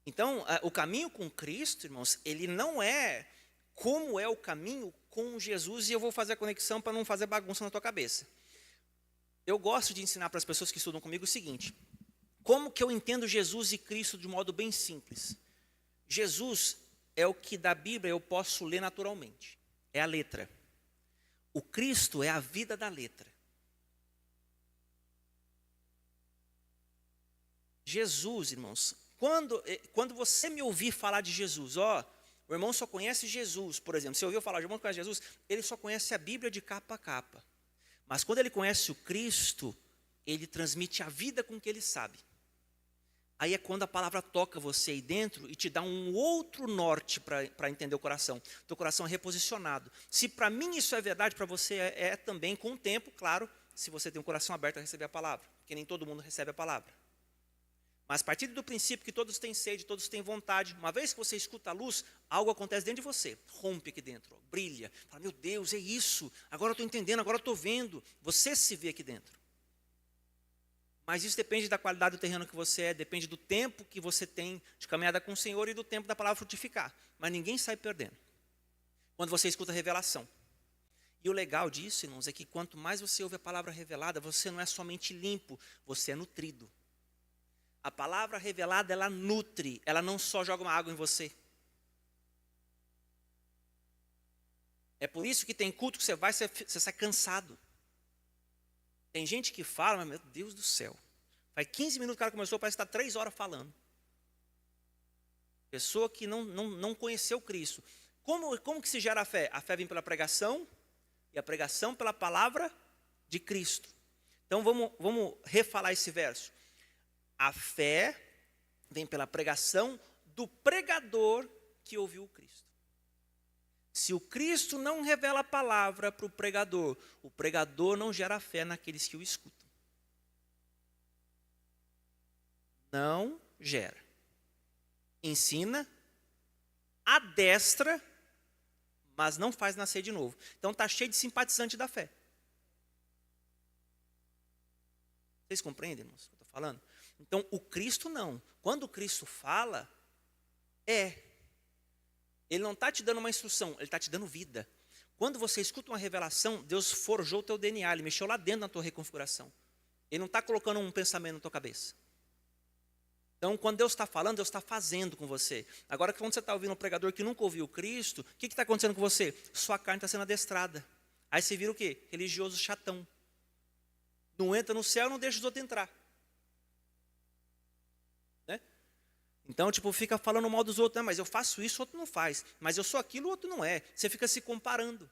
[SPEAKER 2] Então, o caminho com Cristo, irmãos, ele não é como é o caminho com Jesus, e eu vou fazer a conexão para não fazer bagunça na tua cabeça. Eu gosto de ensinar para as pessoas que estudam comigo o seguinte: como que eu entendo Jesus e Cristo de modo bem simples? Jesus é o que da Bíblia eu posso ler naturalmente, é a letra. O Cristo é a vida da letra. Jesus, irmãos, quando você me ouvir falar de Jesus, o irmão só conhece Jesus, por exemplo, se ouviu falar de irmão que conhece Jesus, ele só conhece a Bíblia de capa a capa. Mas quando ele conhece o Cristo, ele transmite a vida com que ele sabe. Aí é quando a palavra toca você aí dentro e te dá um outro norte para entender o coração. Teu coração é reposicionado. Se para mim isso é verdade, para você é também com o tempo, claro, se você tem um coração aberto a receber a palavra, porque nem todo mundo recebe a palavra. Mas a partir do princípio que todos têm sede, todos têm vontade, uma vez que você escuta a luz, algo acontece dentro de você, rompe aqui dentro, brilha. Fala, meu Deus, é isso, agora eu estou entendendo, agora eu estou vendo. Você se vê aqui dentro. Mas isso depende da qualidade do terreno que você é, depende do tempo que você tem de caminhada com o Senhor e do tempo da palavra frutificar. Mas ninguém sai perdendo quando você escuta a revelação. E o legal disso, irmãos, é que quanto mais você ouve a palavra revelada, você não é somente limpo, você é nutrido. A palavra revelada, ela nutre, ela não só joga uma água em você. É por isso que tem culto que você sai cansado. Tem gente que fala, mas meu Deus do céu, faz 15 minutos que o cara começou, parece que está 3 horas falando. Pessoa que não conheceu Cristo. Como que se gera a fé? A fé vem pela pregação, e a pregação pela palavra de Cristo. Então vamos refalar esse verso. A fé vem pela pregação do pregador que ouviu o Cristo. Se o Cristo não revela a palavra para o pregador não gera fé naqueles que o escutam. Não gera. Ensina, adestra, mas não faz nascer de novo. Então está cheio de simpatizante da fé. Vocês compreendem, irmãos, o que eu estou falando? Então, o Cristo não. Quando o Cristo fala, Ele não está te dando uma instrução, Ele está te dando vida. Quando você escuta uma revelação, Deus forjou o teu DNA, Ele mexeu lá dentro na tua reconfiguração. Ele não está colocando um pensamento na tua cabeça. Então, quando Deus está falando, Deus está fazendo com você. Agora, quando você está ouvindo um pregador que nunca ouviu Cristo, o que está acontecendo com você? Sua carne está sendo adestrada. Aí você vira o quê? Religioso chatão. Não entra no céu, não deixa os outros entrar. Né? Então, tipo, fica falando mal dos outros. Né? Mas eu faço isso, o outro não faz. Mas eu sou aquilo, o outro não é. Você fica se comparando.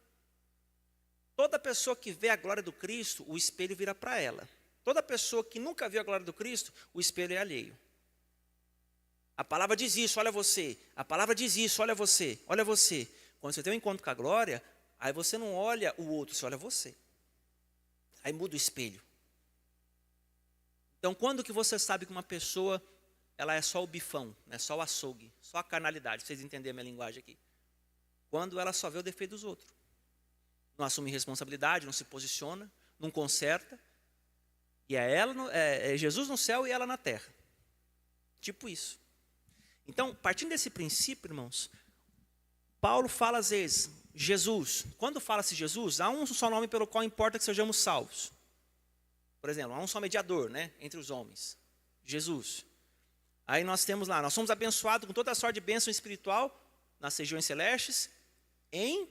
[SPEAKER 2] Toda pessoa que vê a glória do Cristo, o espelho vira para ela. Toda pessoa que nunca viu a glória do Cristo, o espelho é alheio. A palavra diz isso, olha você. A palavra diz isso, olha você. Olha você. Quando você tem um encontro com a glória, aí você não olha o outro, você olha você. Aí muda o espelho. Então, quando que você sabe que uma pessoa, ela é só o bifão, né? Só o açougue, só a carnalidade, vocês entenderem a minha linguagem aqui. Quando ela só vê o defeito dos outros. Não assume responsabilidade, não se posiciona, não conserta. E é Jesus no céu e ela na terra. Tipo isso. Então, partindo desse princípio, irmãos, Paulo fala às vezes, Jesus. Quando fala-se Jesus, há um só nome pelo qual importa que sejamos salvos. Por exemplo, há um só mediador, né, entre os homens. Jesus. Aí nós temos lá, nós somos abençoados com toda a sorte de bênção espiritual nas regiões celestes em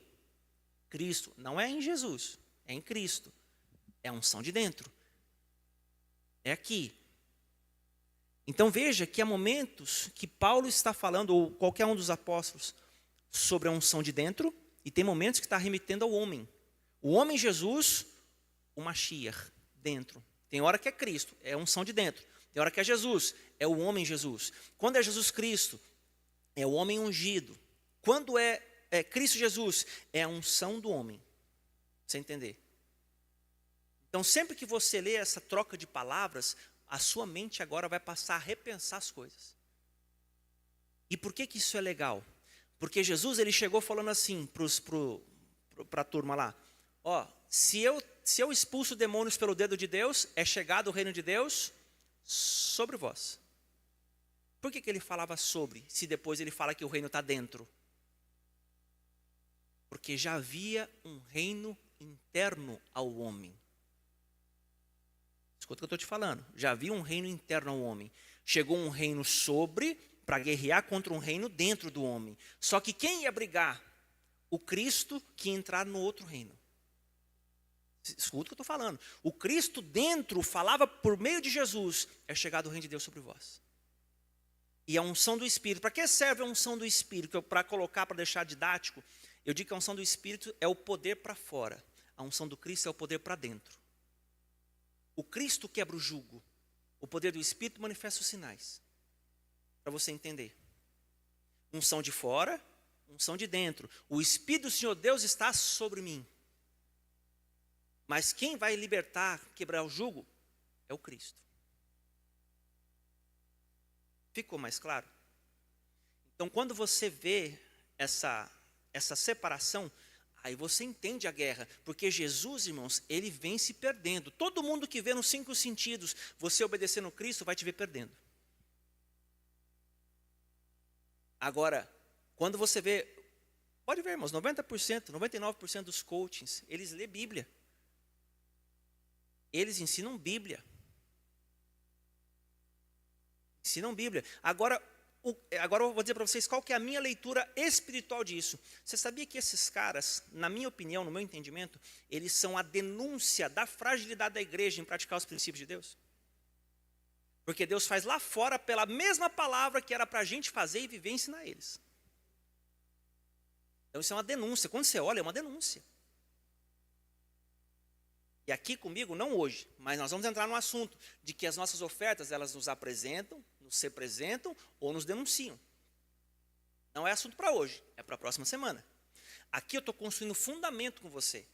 [SPEAKER 2] Cristo. Não é em Jesus, é em Cristo. É a unção de dentro. É aqui. Então veja que há momentos que Paulo está falando, ou qualquer um dos apóstolos, sobre a unção de dentro, e tem momentos que está remetendo ao homem. O homem Jesus, o Mashiach, dentro. Tem hora que é Cristo, é a unção de dentro. Tem hora que é Jesus, é o homem Jesus. Quando é Jesus Cristo, é o homem ungido. Quando é Cristo Jesus, é a unção do homem. Você entender? Então sempre que você lê essa troca de palavras, a sua mente agora vai passar a repensar as coisas. E por que isso é legal? Porque Jesus, ele chegou falando assim para a turma lá, ó, se eu expulso demônios pelo dedo de Deus, é chegado o reino de Deus sobre vós. Por que ele falava sobre, se depois ele fala que o reino está dentro? Porque já havia um reino interno ao homem. Escuta o que eu estou te falando. Já havia um reino interno ao homem. Chegou um reino sobre, para guerrear contra um reino dentro do homem. Só que quem ia brigar? O Cristo que ia entrar no outro reino. Escuta o que eu estou falando. O Cristo dentro falava por meio de Jesus, é chegado o reino de Deus sobre vós. E a unção do Espírito. Para que serve a unção do Espírito? Para colocar, para deixar didático, eu digo que a unção do Espírito é o poder para fora. A unção do Cristo é o poder para dentro. O Cristo quebra o jugo. O poder do Espírito manifesta os sinais. Para você entender. Unção de fora, unção de dentro. O Espírito do Senhor Deus está sobre mim. Mas quem vai libertar, quebrar o jugo, é o Cristo. Ficou mais claro? Então, quando você vê essa separação, aí você entende a guerra. Porque Jesus, irmãos, ele vem se perdendo. Todo mundo que vê nos 5 sentidos, você obedecendo Cristo, vai te ver perdendo. Agora, quando você vê, pode ver, irmãos, 90%, 99% dos coachings, eles lêem Bíblia. Eles ensinam Bíblia. Ensinam Bíblia. Agora eu vou dizer para vocês qual que é a minha leitura espiritual disso. Você sabia que esses caras, na minha opinião, no meu entendimento, eles são a denúncia da fragilidade da igreja em praticar os princípios de Deus? Porque Deus faz lá fora pela mesma palavra que era para a gente fazer e viver e ensinar eles. Então isso é uma denúncia. Quando você olha, é uma denúncia. E aqui comigo, não hoje, mas nós vamos entrar no assunto de que as nossas ofertas, elas nos apresentam, nos representam ou nos denunciam. Não é assunto para hoje, é para a próxima semana. Aqui eu estou construindo fundamento com você.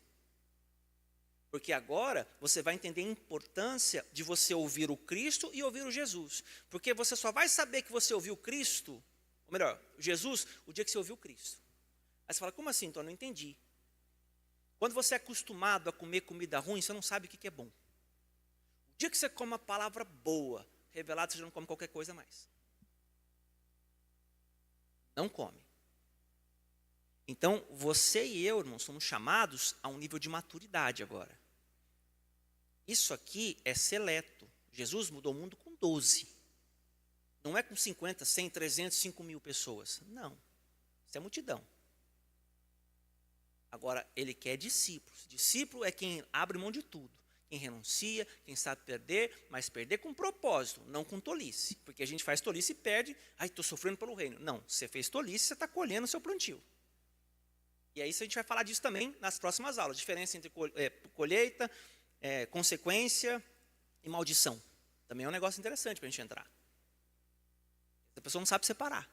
[SPEAKER 2] Porque agora você vai entender a importância de você ouvir o Cristo e ouvir o Jesus. Porque você só vai saber que você ouviu Cristo, ou melhor, Jesus, o dia que você ouviu Cristo. Aí você fala, como assim, então? Eu não entendi. Quando você é acostumado a comer comida ruim, você não sabe o que é bom. O dia que você come uma palavra boa, revelada, você já não come qualquer coisa mais. Não come. Então, você e eu, irmãos, somos chamados a um nível de maturidade agora. Isso aqui é seleto. Jesus mudou o mundo com 12. Não é com 50, 100, 300, 5 mil pessoas. Não. Isso é multidão. Agora, ele quer discípulos. Discípulo é quem abre mão de tudo. Quem renuncia, quem sabe perder, mas perder com propósito, não com tolice. Porque a gente faz tolice e perde. Ai, estou sofrendo pelo reino. Não, você fez tolice, você está colhendo o seu plantio. E aí a gente vai falar disso também nas próximas aulas. Diferença entre colheita, consequência e maldição. Também é um negócio interessante para a gente entrar. A pessoa não sabe separar.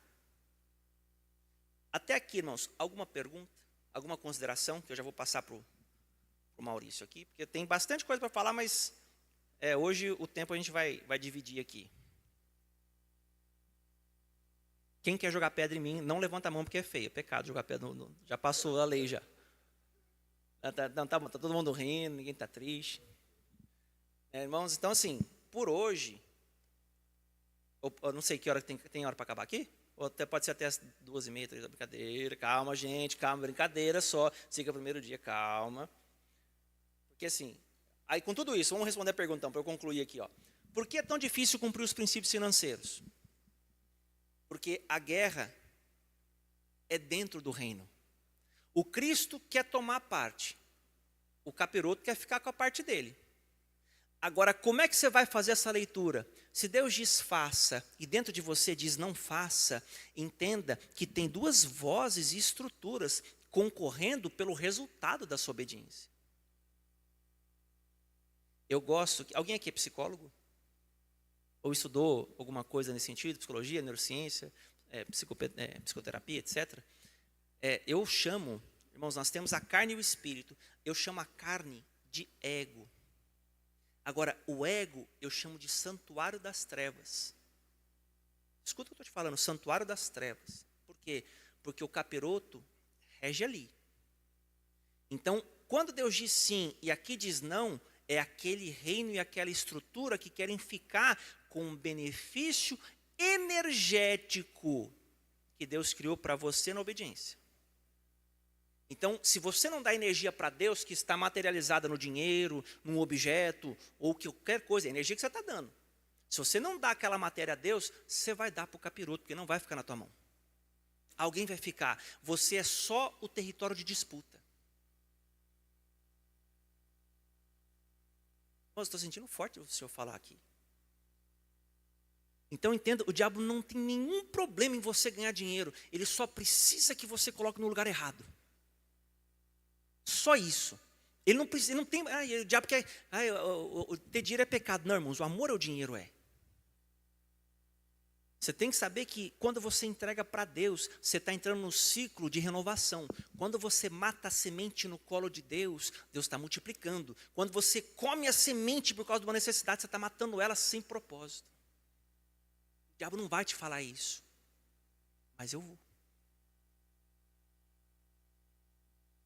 [SPEAKER 2] Até aqui, irmãos, alguma pergunta? Alguma consideração? Que eu já vou passar para o Maurício aqui. Porque tem bastante coisa para falar, mas hoje o tempo a gente vai dividir aqui. Quem quer jogar pedra em mim, não levanta a mão porque é feio. É pecado jogar pedra. Já passou a lei já. Tá todo mundo rindo, ninguém está triste. Irmãos, então assim, por hoje, eu não sei que hora tem hora para acabar aqui? Ou até pode ser até as 2h30, 3h, brincadeira. Calma, gente, calma, brincadeira só. Siga o primeiro dia, calma. Porque assim, aí com tudo isso, vamos responder a pergunta então, para eu concluir aqui. Por que é tão difícil cumprir os princípios financeiros? Porque a guerra é dentro do reino. O Cristo quer tomar parte. O capiroto quer ficar com a parte dele. Agora, como é que você vai fazer essa leitura? Se Deus diz faça e dentro de você diz não faça, entenda que tem duas vozes e estruturas concorrendo pelo resultado da sua obediência. Eu gosto... Alguém aqui é psicólogo? Ou estudou alguma coisa nesse sentido? Psicologia, neurociência, psicoterapia, etc. Eu chamo... Irmãos, nós temos a carne e o espírito. Eu chamo a carne de ego. Agora, o ego eu chamo de santuário das trevas. Escuta o que eu estou te falando, santuário das trevas. Por quê? Porque o capiroto rege ali. Então, quando Deus diz sim e aqui diz não, é aquele reino e aquela estrutura que querem ficar com um benefício energético que Deus criou para você na obediência. Então, se você não dá energia para Deus, que está materializada no dinheiro, num objeto, ou qualquer coisa, a energia que você está dando. Se você não dá aquela matéria a Deus, você vai dar para o capiroto, porque não vai ficar na tua mão. Alguém vai ficar. Você é só o território de disputa. Nossa, estou sentindo forte o senhor falar aqui. Então, entenda, o diabo não tem nenhum problema em você ganhar dinheiro. Ele só precisa que você coloque no lugar errado. Só isso. Ele não precisa, ele não tem. O diabo quer. Ter dinheiro é pecado. Não, irmãos, o amor ao dinheiro é. Você tem que saber que quando você entrega para Deus, você está entrando no ciclo de renovação. Quando você mata a semente no colo de Deus, Deus está multiplicando. Quando você come a semente por causa de uma necessidade, você está matando ela sem propósito. O diabo não vai te falar isso. Mas eu vou.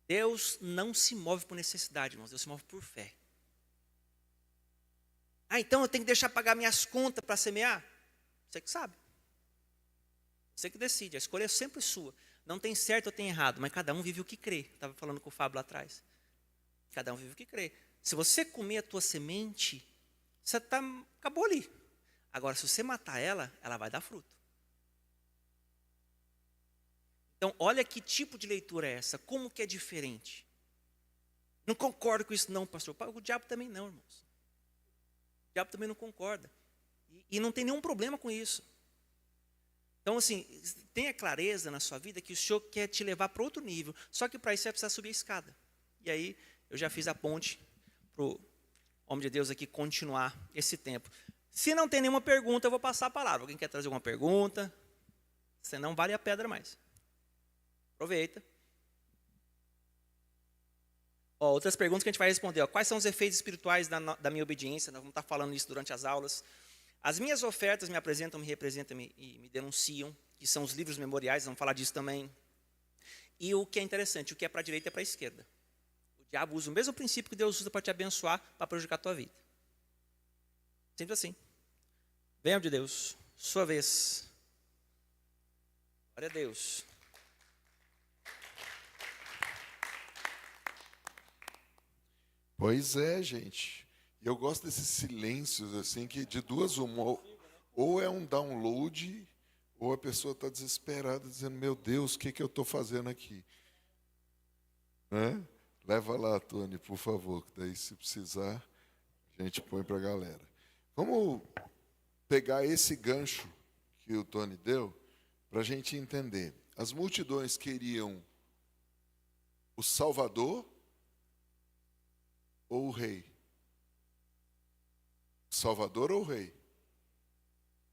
[SPEAKER 2] Deus não se move por necessidade, irmãos. Deus se move por fé. Então eu tenho que deixar pagar minhas contas para semear? Você que sabe. Você que decide. A escolha é sempre sua. Não tem certo ou tem errado, mas cada um vive o que crê. Estava falando com o Fábio lá atrás. Cada um vive o que crê. Se você comer a tua semente, você acabou ali. Agora, se você matar ela, ela vai dar fruto. Então, olha que tipo de leitura é essa, como que é diferente. Não concordo com isso não, pastor. O diabo também não, irmãos. O diabo também não concorda. E não tem nenhum problema com isso. Então, assim, tenha clareza na sua vida que o Senhor quer te levar para outro nível. Só que para isso você vai precisar subir a escada. E aí, eu já fiz a ponte para o homem de Deus aqui continuar esse tempo. Se não tem nenhuma pergunta, eu vou passar a palavra. Alguém quer trazer alguma pergunta? Senão vale a pedra mais. Aproveita. Outras perguntas que a gente vai responder. Quais são os efeitos espirituais da minha obediência? Nós vamos estar falando isso durante as aulas. As minhas ofertas me apresentam, me representam e me denunciam, que são os livros memoriais, vamos falar disso também. E o que é interessante, o que é para a direita é para a esquerda. O diabo usa o mesmo princípio que Deus usa para te abençoar, para prejudicar a tua vida. Simples assim. Venham de Deus, sua vez. Glória a Deus.
[SPEAKER 1] Pois é, gente. E eu gosto desses silêncios, assim, que de duas uma. Ou é um download, ou a pessoa está desesperada, dizendo, meu Deus, o que eu estou fazendo aqui? Né? Leva lá, Tony, por favor, que daí, se precisar, a gente põe para a galera. Vamos pegar esse gancho que o Tony deu, para a gente entender. As multidões queriam o Salvador ou o rei? Salvador ou o rei?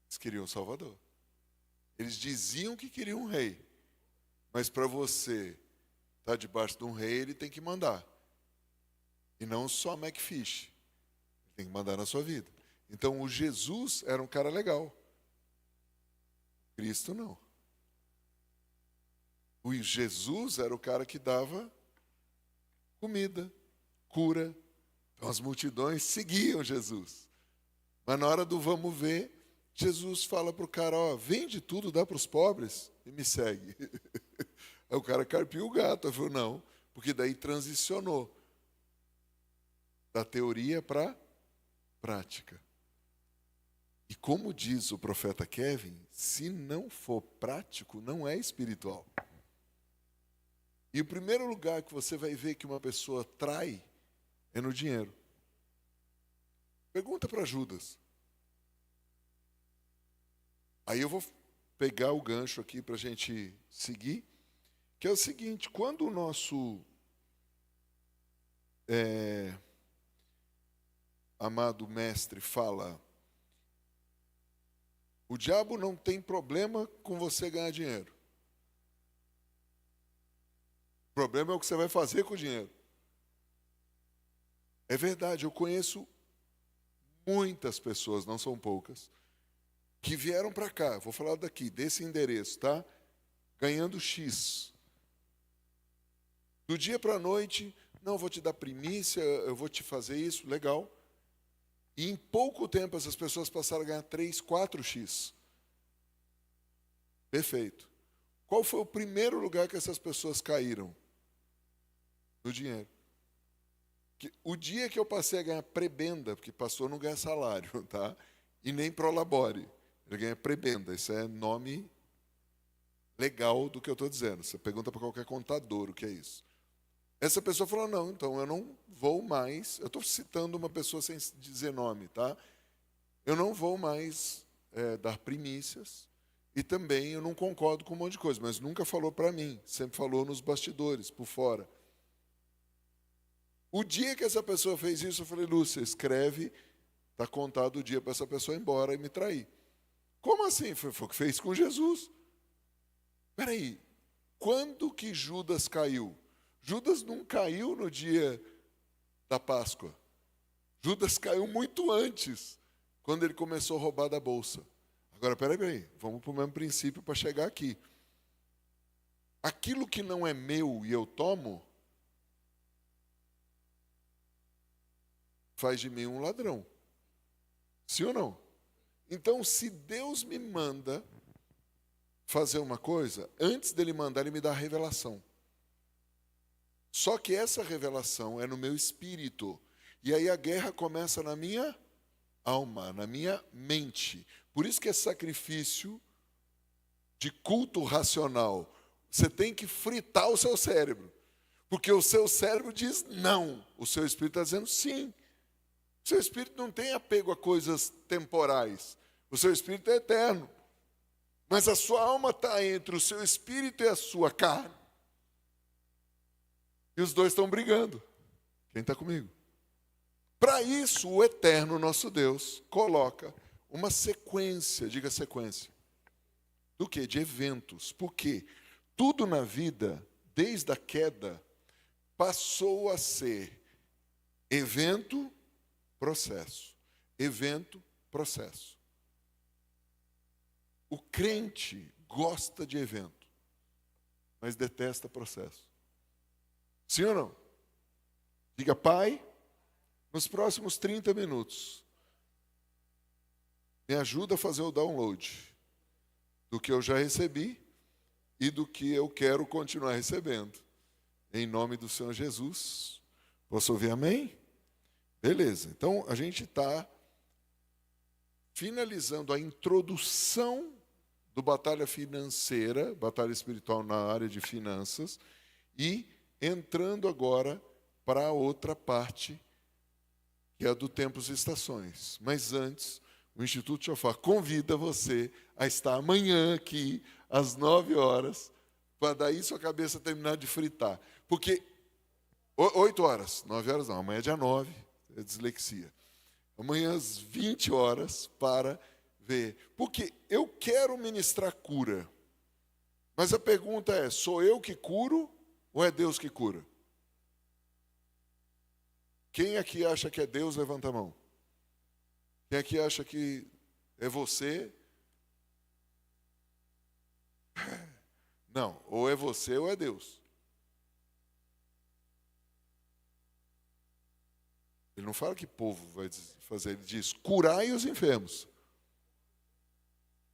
[SPEAKER 1] Eles queriam o Salvador. Eles diziam que queriam um rei. Mas para você estar debaixo de um rei, ele tem que mandar. E não só McFish. Ele tem que mandar na sua vida. Então, o Jesus era um cara legal. Cristo não. O Jesus era o cara que dava comida, cura. Então, as multidões seguiam Jesus. Mas na hora do vamos ver, Jesus fala para o cara, ó, vende tudo, dá para os pobres e me segue. Aí o cara carpiu o gato. Eu falei, não, porque daí transicionou da teoria para prática. E como diz o profeta Kevin, se não for prático, não é espiritual. E o primeiro lugar que você vai ver que uma pessoa trai é no dinheiro. Pergunta para Judas. Aí eu vou pegar o gancho aqui para a gente seguir, que é o seguinte, quando o nosso amado mestre fala, o diabo não tem problema com você ganhar dinheiro. O problema é o que você vai fazer com o dinheiro. É verdade, eu conheço muitas pessoas, não são poucas, que vieram para cá, vou falar daqui, desse endereço, tá? Ganhando X. Do dia para a noite, não, vou te dar primícia, eu vou te fazer isso, legal. E em pouco tempo essas pessoas passaram a ganhar 3, 4X. Perfeito. Qual foi o primeiro lugar que essas pessoas caíram? No dinheiro. O dia que eu passei a ganhar prebenda, porque pastor não ganha salário, tá? E nem prolabore. Ele ganha prebenda. Isso é nome legal do que eu estou dizendo. Você pergunta para qualquer contador o que é isso. Essa pessoa falou, não, então eu não vou mais. Eu estou citando uma pessoa sem dizer nome, tá? Eu não vou mais dar primícias. E também eu não concordo com um monte de coisa, mas nunca falou para mim. Sempre falou nos bastidores, por fora. O dia que essa pessoa fez isso, eu falei, Lúcia, escreve, está contado o dia para essa pessoa ir embora e me trair. Como assim? Foi o que fez com Jesus. Espera aí, quando que Judas caiu? Judas não caiu no dia da Páscoa. Judas caiu muito antes, quando ele começou a roubar da bolsa. Agora, peraí, vamos para o mesmo princípio para chegar aqui. Aquilo que não é meu e eu tomo, faz de mim um ladrão. Sim ou não? Então, se Deus me manda fazer uma coisa, antes dele mandar, ele me dá a revelação. Só que essa revelação é no meu espírito. E aí a guerra começa na minha alma, na minha mente. Por isso que é sacrifício de culto racional. Você tem que fritar o seu cérebro. Porque o seu cérebro diz não. O seu espírito está dizendo sim. O seu espírito não tem apego a coisas temporais. O seu espírito é eterno. Mas a sua alma está entre o seu espírito e a sua carne. E os dois estão brigando. Quem está comigo? Para isso, o eterno nosso Deus coloca uma sequência, diga sequência, do quê? De eventos. Por quê? Tudo na vida, desde a queda, passou a ser evento, processo. Evento, processo. O crente gosta de evento, mas detesta processo. Sim ou não? Diga, Pai, nos próximos 30 minutos, me ajuda a fazer o download do que eu já recebi e do que eu quero continuar recebendo. Em nome do Senhor Jesus. Posso ouvir amém? Beleza. Então, a gente está finalizando a introdução do Batalha Financeira, Batalha Espiritual na área de finanças, e entrando agora para a outra parte, que é a do Tempos e Estações. Mas antes, o Instituto Shofar convida você a estar amanhã aqui, às 9 horas, para daí sua cabeça terminar de fritar. Porque 8 horas, 9 horas não, amanhã é dia 9, é dislexia. Amanhã às 20 horas para ver. Porque eu quero ministrar cura. Mas a pergunta é, sou eu que curo ou é Deus que cura? Quem aqui acha que é Deus, levanta a mão. Quem aqui acha que é você? Não, ou é você ou é Deus. Ele não fala que povo vai fazer, ele diz, curai os enfermos.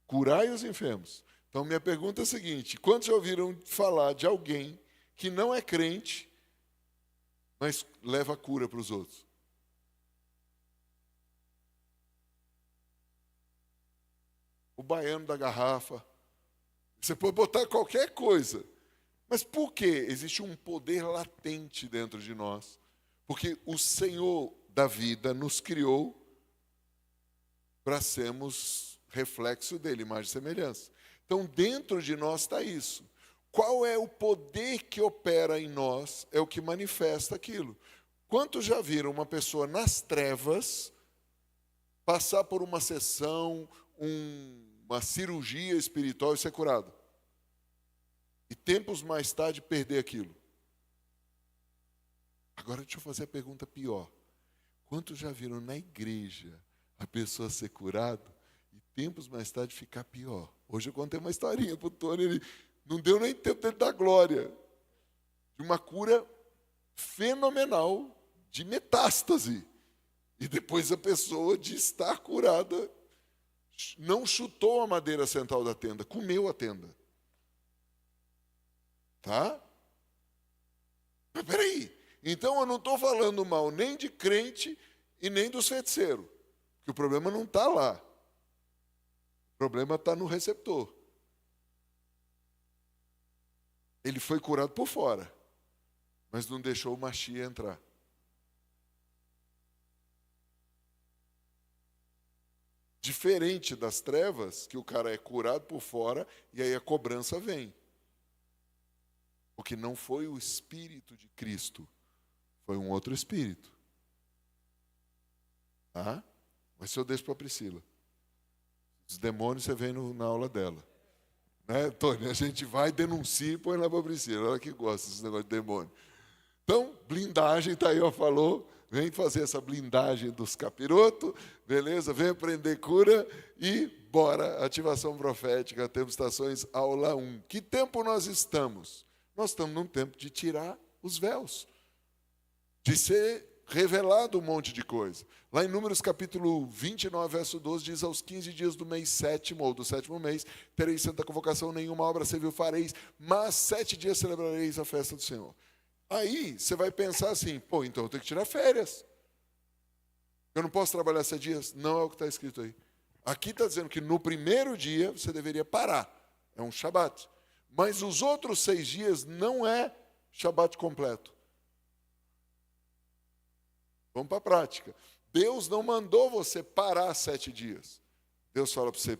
[SPEAKER 1] Curai os enfermos. Então, minha pergunta é a seguinte, quantos já ouviram falar de alguém que não é crente, mas leva a cura para os outros? O baiano da garrafa. Você pode botar qualquer coisa. Mas por quê? Existe um poder latente dentro de nós. Porque o Senhor da vida nos criou para sermos reflexo dele, imagem e semelhança. Então, dentro de nós está isso. Qual é o poder que opera em nós? É o que manifesta aquilo. Quantos já viram uma pessoa nas trevas passar por uma sessão, uma cirurgia espiritual e ser curado? E tempos mais tarde perder aquilo. Agora deixa eu fazer a pergunta pior. Quantos já viram na igreja a pessoa ser curada e tempos mais tarde ficar pior? Hoje eu contei uma historinha para o Tony, ele não deu nem tempo dele dar glória. De uma cura fenomenal de metástase. E depois a pessoa de estar curada não chutou a madeira central da tenda, comeu a tenda. Tá? Mas peraí, então eu não estou falando mal nem de crente e nem dos feiticeiros, porque o problema não está lá. O problema está no receptor. Ele foi curado por fora, mas não deixou o Machia entrar. Diferente das trevas, que o cara é curado por fora e aí a cobrança vem. Porque não foi o Espírito de Cristo, foi um outro Espírito. Tá? Mas se eu deixo para a Priscila. Os demônios você vem na aula dela. Né, Tony? A gente vai, denuncia e põe lá para a Priscila. Ela que gosta desse negócio de demônio. Então, blindagem, está aí, ó, falou. Vem fazer essa blindagem dos capirotos, beleza? Vem aprender cura e bora. Ativação profética, Tempos e Estações, aula 1. Que tempo nós estamos? Nós estamos num tempo de tirar os véus, de ser revelado um monte de coisa. Lá em Números capítulo 29, verso 12, diz, aos 15 dias do mês 7º, ou do 7º mês, tereis santa convocação, nenhuma obra civil fareis, mas 7 dias celebrareis a festa do Senhor. Aí você vai pensar assim, pô, então eu tenho que tirar férias. Eu não posso trabalhar 7 dias? Não é o que está escrito aí. Aqui está dizendo que no primeiro dia você deveria parar. É um shabat. Mas os outros 6 dias não é shabat completo. Vamos para a prática. Deus não mandou você parar 7 dias. Deus fala para você,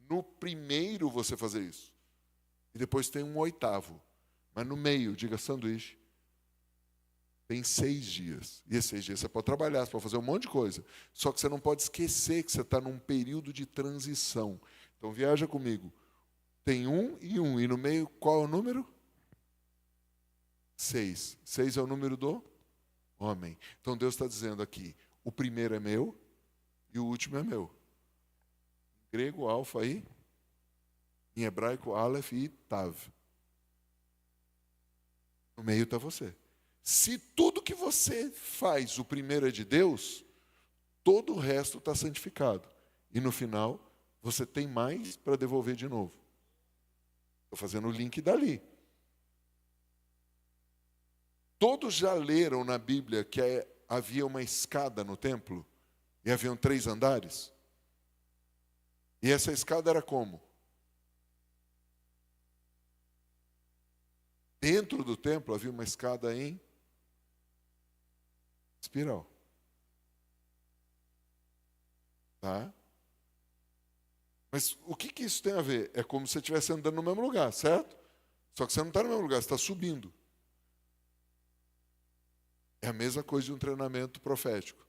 [SPEAKER 1] no primeiro você fazer isso. E depois tem um 8º. Mas no meio, diga sanduíche, tem 6 dias. E esses 6 dias você pode trabalhar, você pode fazer um monte de coisa. Só que você não pode esquecer que você está num período de transição. Então viaja comigo. Tem 1 e 1. E no meio, qual é o número? 6. 6 é o número do homem. Então Deus está dizendo aqui, o primeiro é meu e o último é meu. Em grego, alfa e em hebraico, aleph e tav. No meio está você. Se tudo que você faz, o primeiro é de Deus, todo o resto está santificado. E no final, você tem mais para devolver de novo. Estou fazendo o link dali. Todos já leram na Bíblia que havia uma escada no templo? E haviam 3 andares? E essa escada era como? Dentro do templo havia uma escada em espiral. Tá? Mas o que isso tem a ver? É como se você estivesse andando no mesmo lugar, certo? Só que você não está no mesmo lugar, você está subindo. É a mesma coisa de um treinamento profético.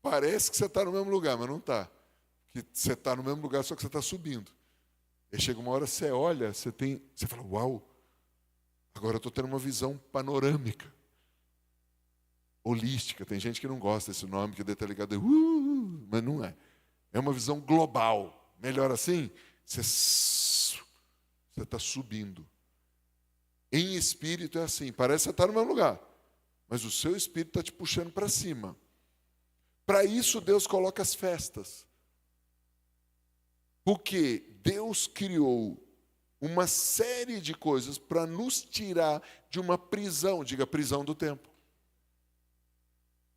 [SPEAKER 1] Parece que você está no mesmo lugar, mas não está. Que você está no mesmo lugar, só que você está subindo. E chega uma hora, você olha, você fala, uau, agora eu estou tendo uma visão panorâmica. Holística. Tem gente que não gosta desse nome, que deve estar ligado a mas não é. É uma visão global. Melhor assim, você está subindo. Em espírito é assim, parece que você está no mesmo lugar, mas o seu espírito está te puxando para cima. Para isso Deus coloca as festas. Porque Deus criou uma série de coisas para nos tirar de uma prisão, diga prisão do tempo.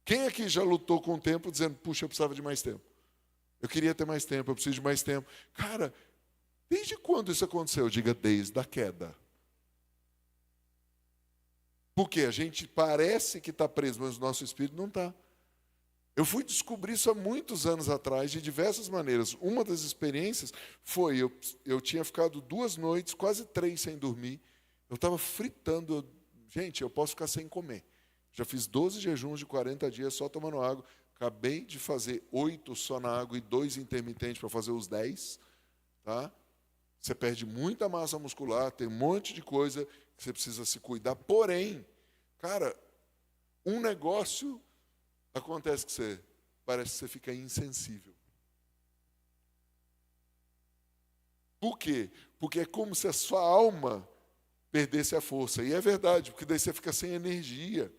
[SPEAKER 1] Quem aqui já lutou com o tempo dizendo, puxa, eu precisava de mais tempo? Eu queria ter mais tempo, eu preciso de mais tempo. Cara, desde quando isso aconteceu? Diga, desde a queda. Porque a gente parece que está preso, mas o nosso espírito não está. Eu fui descobrir isso há muitos anos atrás, de diversas maneiras. Uma das experiências foi, eu tinha ficado 2 noites, quase 3 sem dormir. Eu estava fritando. Gente, eu posso ficar sem comer. Já fiz 12 jejuns de 40 dias só tomando água. Acabei de fazer 8 só na água e 2 intermitentes para fazer os 10. Tá? Você perde muita massa muscular, tem um monte de coisa que você precisa se cuidar. Porém, cara, um negócio acontece que parece que você fica insensível. Por quê? Porque é como se a sua alma perdesse a força. E é verdade, porque daí você fica sem energia.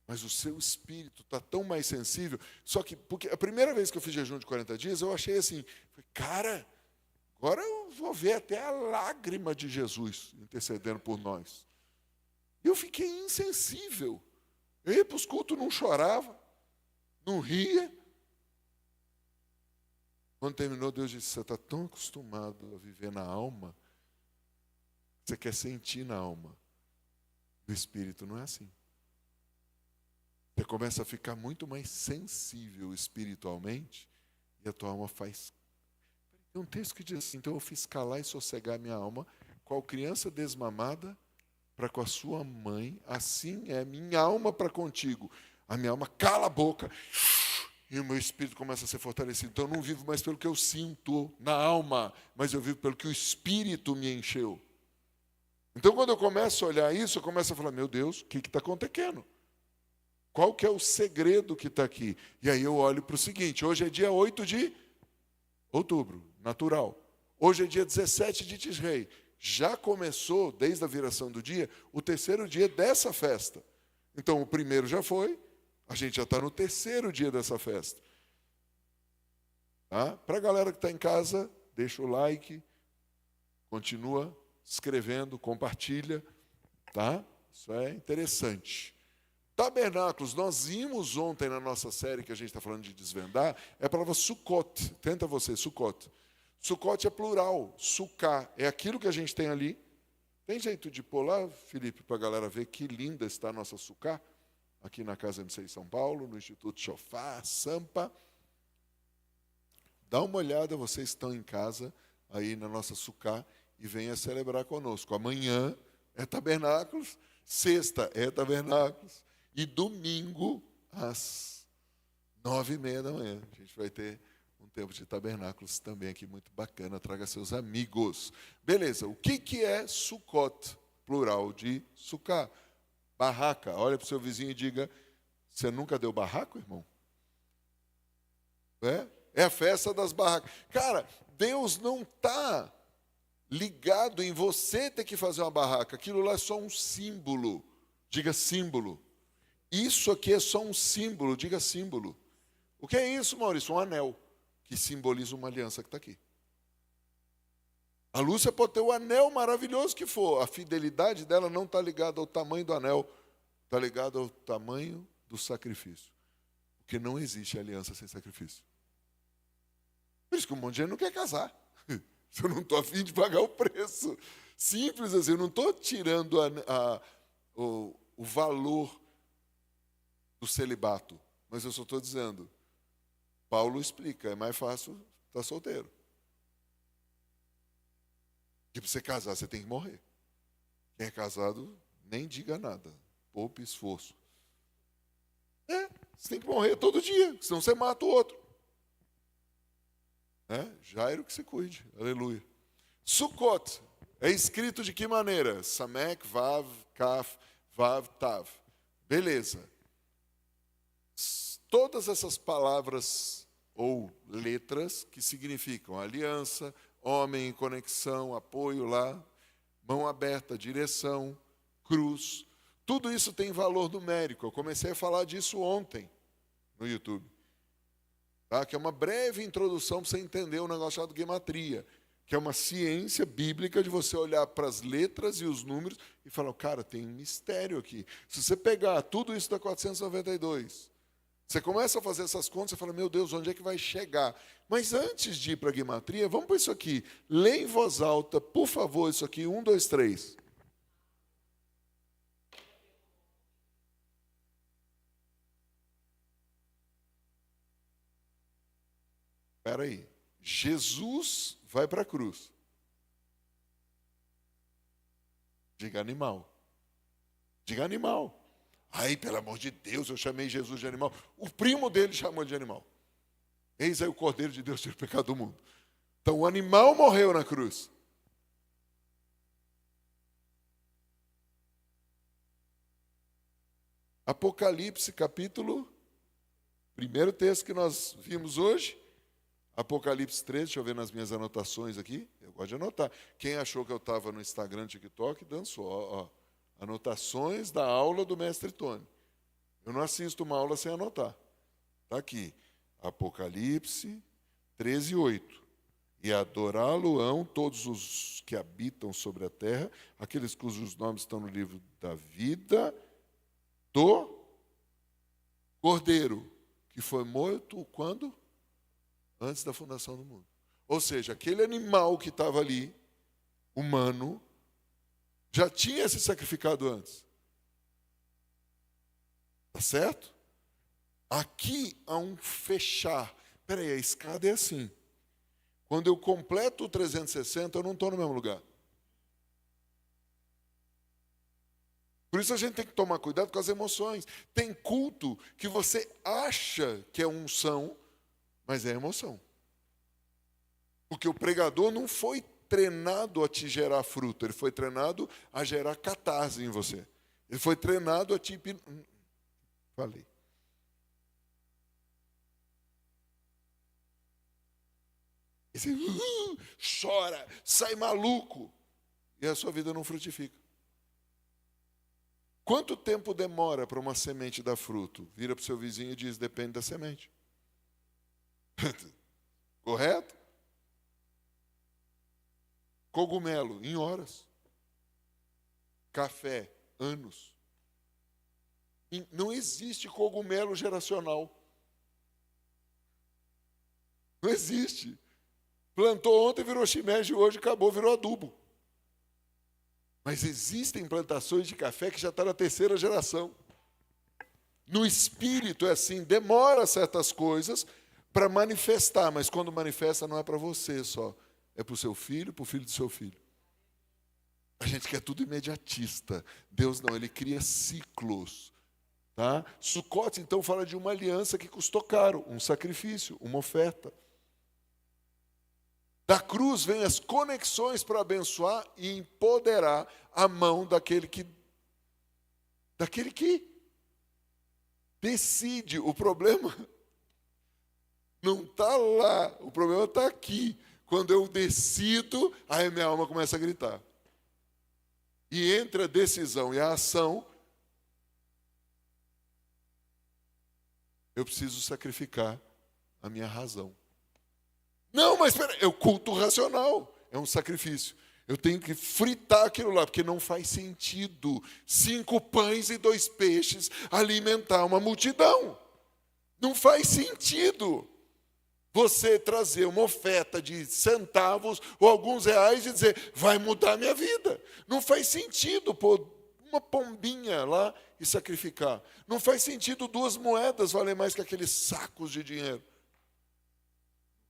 [SPEAKER 1] Mas o seu espírito está tão mais sensível. Só que, porque a primeira vez que eu fiz jejum de 40 dias, eu achei assim, cara, agora eu vou ver até a lágrima de Jesus intercedendo por nós. Eu fiquei insensível. Eu ia para os cultos, não chorava, não ria. Quando terminou, Deus disse, você está tão acostumado a viver na alma, você quer sentir na alma. O espírito não é assim. Você começa a ficar muito mais sensível espiritualmente e a tua alma faz. Tem um texto que diz assim, então eu fiz calar e sossegar minha alma, qual criança desmamada para com a sua mãe, assim é minha alma para contigo. A minha alma cala a boca e o meu espírito começa a ser fortalecido. Então eu não vivo mais pelo que eu sinto na alma, mas eu vivo pelo que o espírito me encheu. Então quando eu começo a olhar isso, eu começo a falar, meu Deus, o que está acontecendo? Qual que é o segredo que está aqui? E aí eu olho para o seguinte, hoje é dia 8 de outubro, natural. Hoje é dia 17 de Tisrei. Já começou, desde a viração do dia, o 3º dia dessa festa. Então o primeiro já foi, a gente já está no 3º dia dessa festa. Tá? Para a galera que está em casa, deixa o like, continua escrevendo, compartilha. Tá? Isso é interessante. Tabernáculos, nós vimos ontem na nossa série que a gente está falando de desvendar, é a palavra Sukkot. Tenta você, Sukkot. Sukkot é plural, Sukkah, é aquilo que a gente tem ali. Tem jeito de pôr lá, Felipe, para a galera ver que linda está a nossa Sukkah, aqui na Casa MC São Paulo, no Instituto Shofar, Sampa. Dá uma olhada, vocês estão em casa, aí na nossa Sukkah, e venha celebrar conosco. Amanhã é Tabernáculos, sexta é Tabernáculos, e domingo, às 9h30 da manhã, a gente vai ter um tempo de tabernáculos também aqui, muito bacana. Traga seus amigos. Beleza, o que é Sukkot? Plural de Sukkah. Barraca. Olha para o seu vizinho e diga, você nunca deu barraco, irmão? É a festa das barracas. Cara, Deus não está ligado em você ter que fazer uma barraca. Aquilo lá é só um símbolo. Diga símbolo. Isso aqui é só um símbolo. Diga símbolo. O que é isso, Maurício? Um anel. que simboliza uma aliança que está aqui. A Lúcia pode ter o anel maravilhoso que for, a fidelidade dela não está ligada ao tamanho do anel, está ligada ao tamanho do sacrifício. Porque não existe aliança sem sacrifício. Por isso que um monte de gente não quer casar. Eu não estou a fim de pagar o preço. Simples assim, eu não estou tirando o valor do celibato, mas eu só estou dizendo, Paulo explica, é mais fácil estar solteiro. Que para você casar, você tem que morrer. Quem é casado, nem diga nada. Poupe esforço. Você tem que morrer todo dia, senão você mata o outro. Jairo que se cuide. Aleluia. Sukkot é escrito de que maneira? Samek, Vav, Kaf, Vav, Tav. Beleza. Todas essas palavras ou letras que significam aliança, homem em conexão, apoio lá, mão aberta, direção, cruz. Tudo isso tem valor numérico. Eu comecei a falar disso ontem no YouTube. Tá? Que é uma breve introdução para você entender um negócio chamado gematria, que é uma ciência bíblica de você olhar para as letras e os números e falar, cara, tem um mistério aqui. Se você pegar tudo isso da 492, você começa a fazer essas contas, você fala, meu Deus, onde é que vai chegar? Mas antes de ir para a gematria, vamos para isso aqui. Lê em voz alta, por favor, isso aqui, 1, 2, 3. Espera aí. Jesus vai para a cruz. Diga animal. Diga animal. Ai, pelo amor de Deus, eu chamei Jesus de animal. O primo dele chamou ele de animal. Eis aí o Cordeiro de Deus, tira o pecado do mundo. Então o animal morreu na cruz. Apocalipse, capítulo, primeiro texto que nós vimos hoje. Apocalipse 13, deixa eu ver nas minhas anotações aqui. Eu gosto de anotar. Quem achou que eu estava no Instagram, TikTok, dançou. Ó. Anotações da aula do mestre Tony. Eu não assisto uma aula sem anotar. Está aqui. Apocalipse 13, 8. E adorá-lo-ão todos os que habitam sobre a terra, aqueles cujos nomes estão no livro da vida do Cordeiro, que foi morto quando? Antes da fundação do mundo. Ou seja, aquele animal que estava ali, humano, já tinha se sacrificado antes. Tá certo? Aqui há um fechar. Espera aí, a escada é assim. Quando eu completo o 360, eu não estou no mesmo lugar. Por isso a gente tem que tomar cuidado com as emoções. Tem culto que você acha que é unção, mas é emoção. Porque o pregador não foi treinado a te gerar fruto, ele foi treinado a gerar catarse em você. Ele foi treinado a te... Falei. E você chora, sai maluco, e a sua vida não frutifica. Quanto tempo demora para uma semente dar fruto? Vira para o seu vizinho e diz, depende da semente. Correto? Cogumelo, em horas. Café, anos. Não existe cogumelo geracional. Não existe. Plantou ontem, virou shimeji, hoje acabou, virou adubo. Mas existem plantações de café que já está na terceira geração. No espírito é assim, demora certas coisas para manifestar, mas quando manifesta não é para você só, é para o seu filho, para o filho do seu filho. A gente quer tudo imediatista. Deus não, ele cria ciclos. Tá? Sukkot, então, fala de uma aliança que custou caro, um sacrifício, uma oferta. Da cruz vem as conexões para abençoar e empoderar a mão daquele que decide. O problema não está lá, o problema está aqui. Quando eu decido, aí minha alma começa a gritar. E entre a decisão e a ação, eu preciso sacrificar a minha razão. Não, mas espera, é o culto racional, é um sacrifício. Eu tenho que fritar aquilo lá, porque não faz sentido 5 pães e 2 peixes alimentar uma multidão. Não faz sentido você trazer uma oferta de centavos ou alguns reais e dizer, vai mudar a minha vida. Não faz sentido pôr uma pombinha lá e sacrificar. Não faz sentido 2 moedas valer mais que aqueles sacos de dinheiro.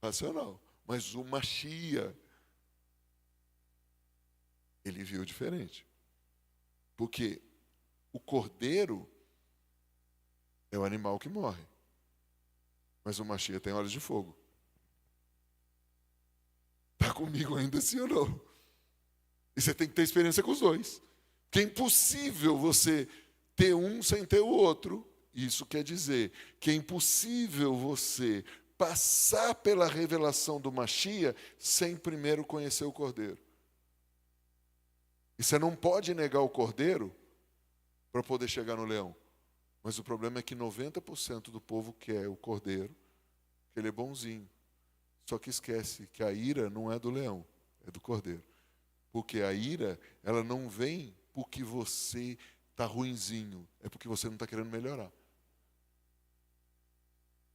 [SPEAKER 1] Racional. Mas o Machia, ele viu diferente. Porque o cordeiro é o animal que morre. Mas o Machia tem olhos de fogo. Está comigo ainda, sim ou não? E você tem que ter experiência com os dois. Porque é impossível você ter um sem ter o outro. Isso quer dizer que é impossível você passar pela revelação do Machia sem primeiro conhecer o cordeiro. E você não pode negar o cordeiro para poder chegar no leão. Mas o problema é que 90% do povo quer o cordeiro, que ele é bonzinho. Só que esquece que a ira não é do leão, é do cordeiro. Porque a ira, ela não vem porque você está ruinzinho, é porque você não está querendo melhorar.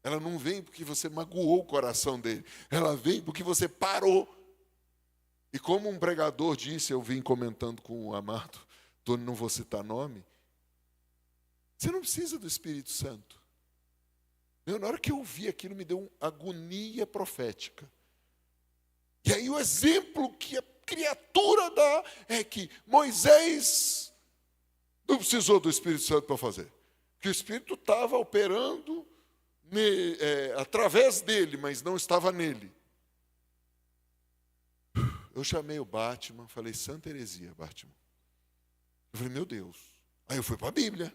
[SPEAKER 1] Ela não vem porque você magoou o coração dele. Ela vem porque você parou. E como um pregador disse, eu vim comentando com o amado, não vou citar nome, você não precisa do Espírito Santo. Na hora que eu vi aquilo, me deu uma agonia profética. E aí o exemplo que a criatura dá é que Moisés não precisou do Espírito Santo para fazer. Que o Espírito estava operando através dele, mas não estava nele. Eu chamei o Batman, falei, Santa Heresia, Batman. Eu falei, meu Deus. Aí eu fui para a Bíblia.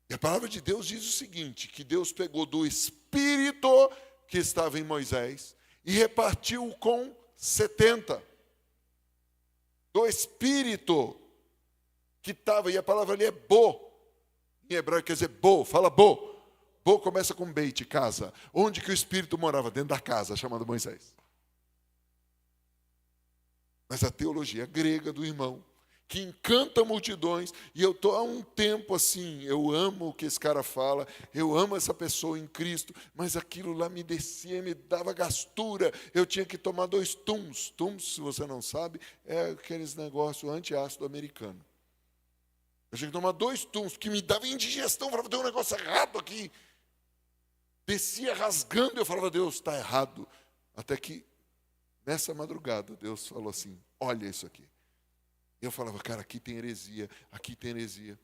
[SPEAKER 1] E a palavra de Deus diz o seguinte, que Deus pegou do Espírito que estava em Moisés e repartiu com 70. Do Espírito que estava, e a palavra ali é bo. Em hebraico quer dizer bo, fala bo. Bo começa com beit, casa. Onde que o Espírito morava? Dentro da casa, chamada Moisés. Mas a teologia grega do irmão, que encanta multidões, e eu estou há um tempo assim, eu amo o que esse cara fala, eu amo essa pessoa em Cristo, mas aquilo lá me descia, me dava gastura, eu tinha que tomar 2 Tums. Tums, se você não sabe, é aqueles negócios antiácido americano. Eu tinha que tomar 2 Tums, que me dava indigestão, eu falava, tem um negócio errado aqui. Descia rasgando, eu falava, Deus, está errado. Até que, nessa madrugada, Deus falou assim, olha isso aqui. Eu falava, cara, aqui tem heresia, aqui tem heresia.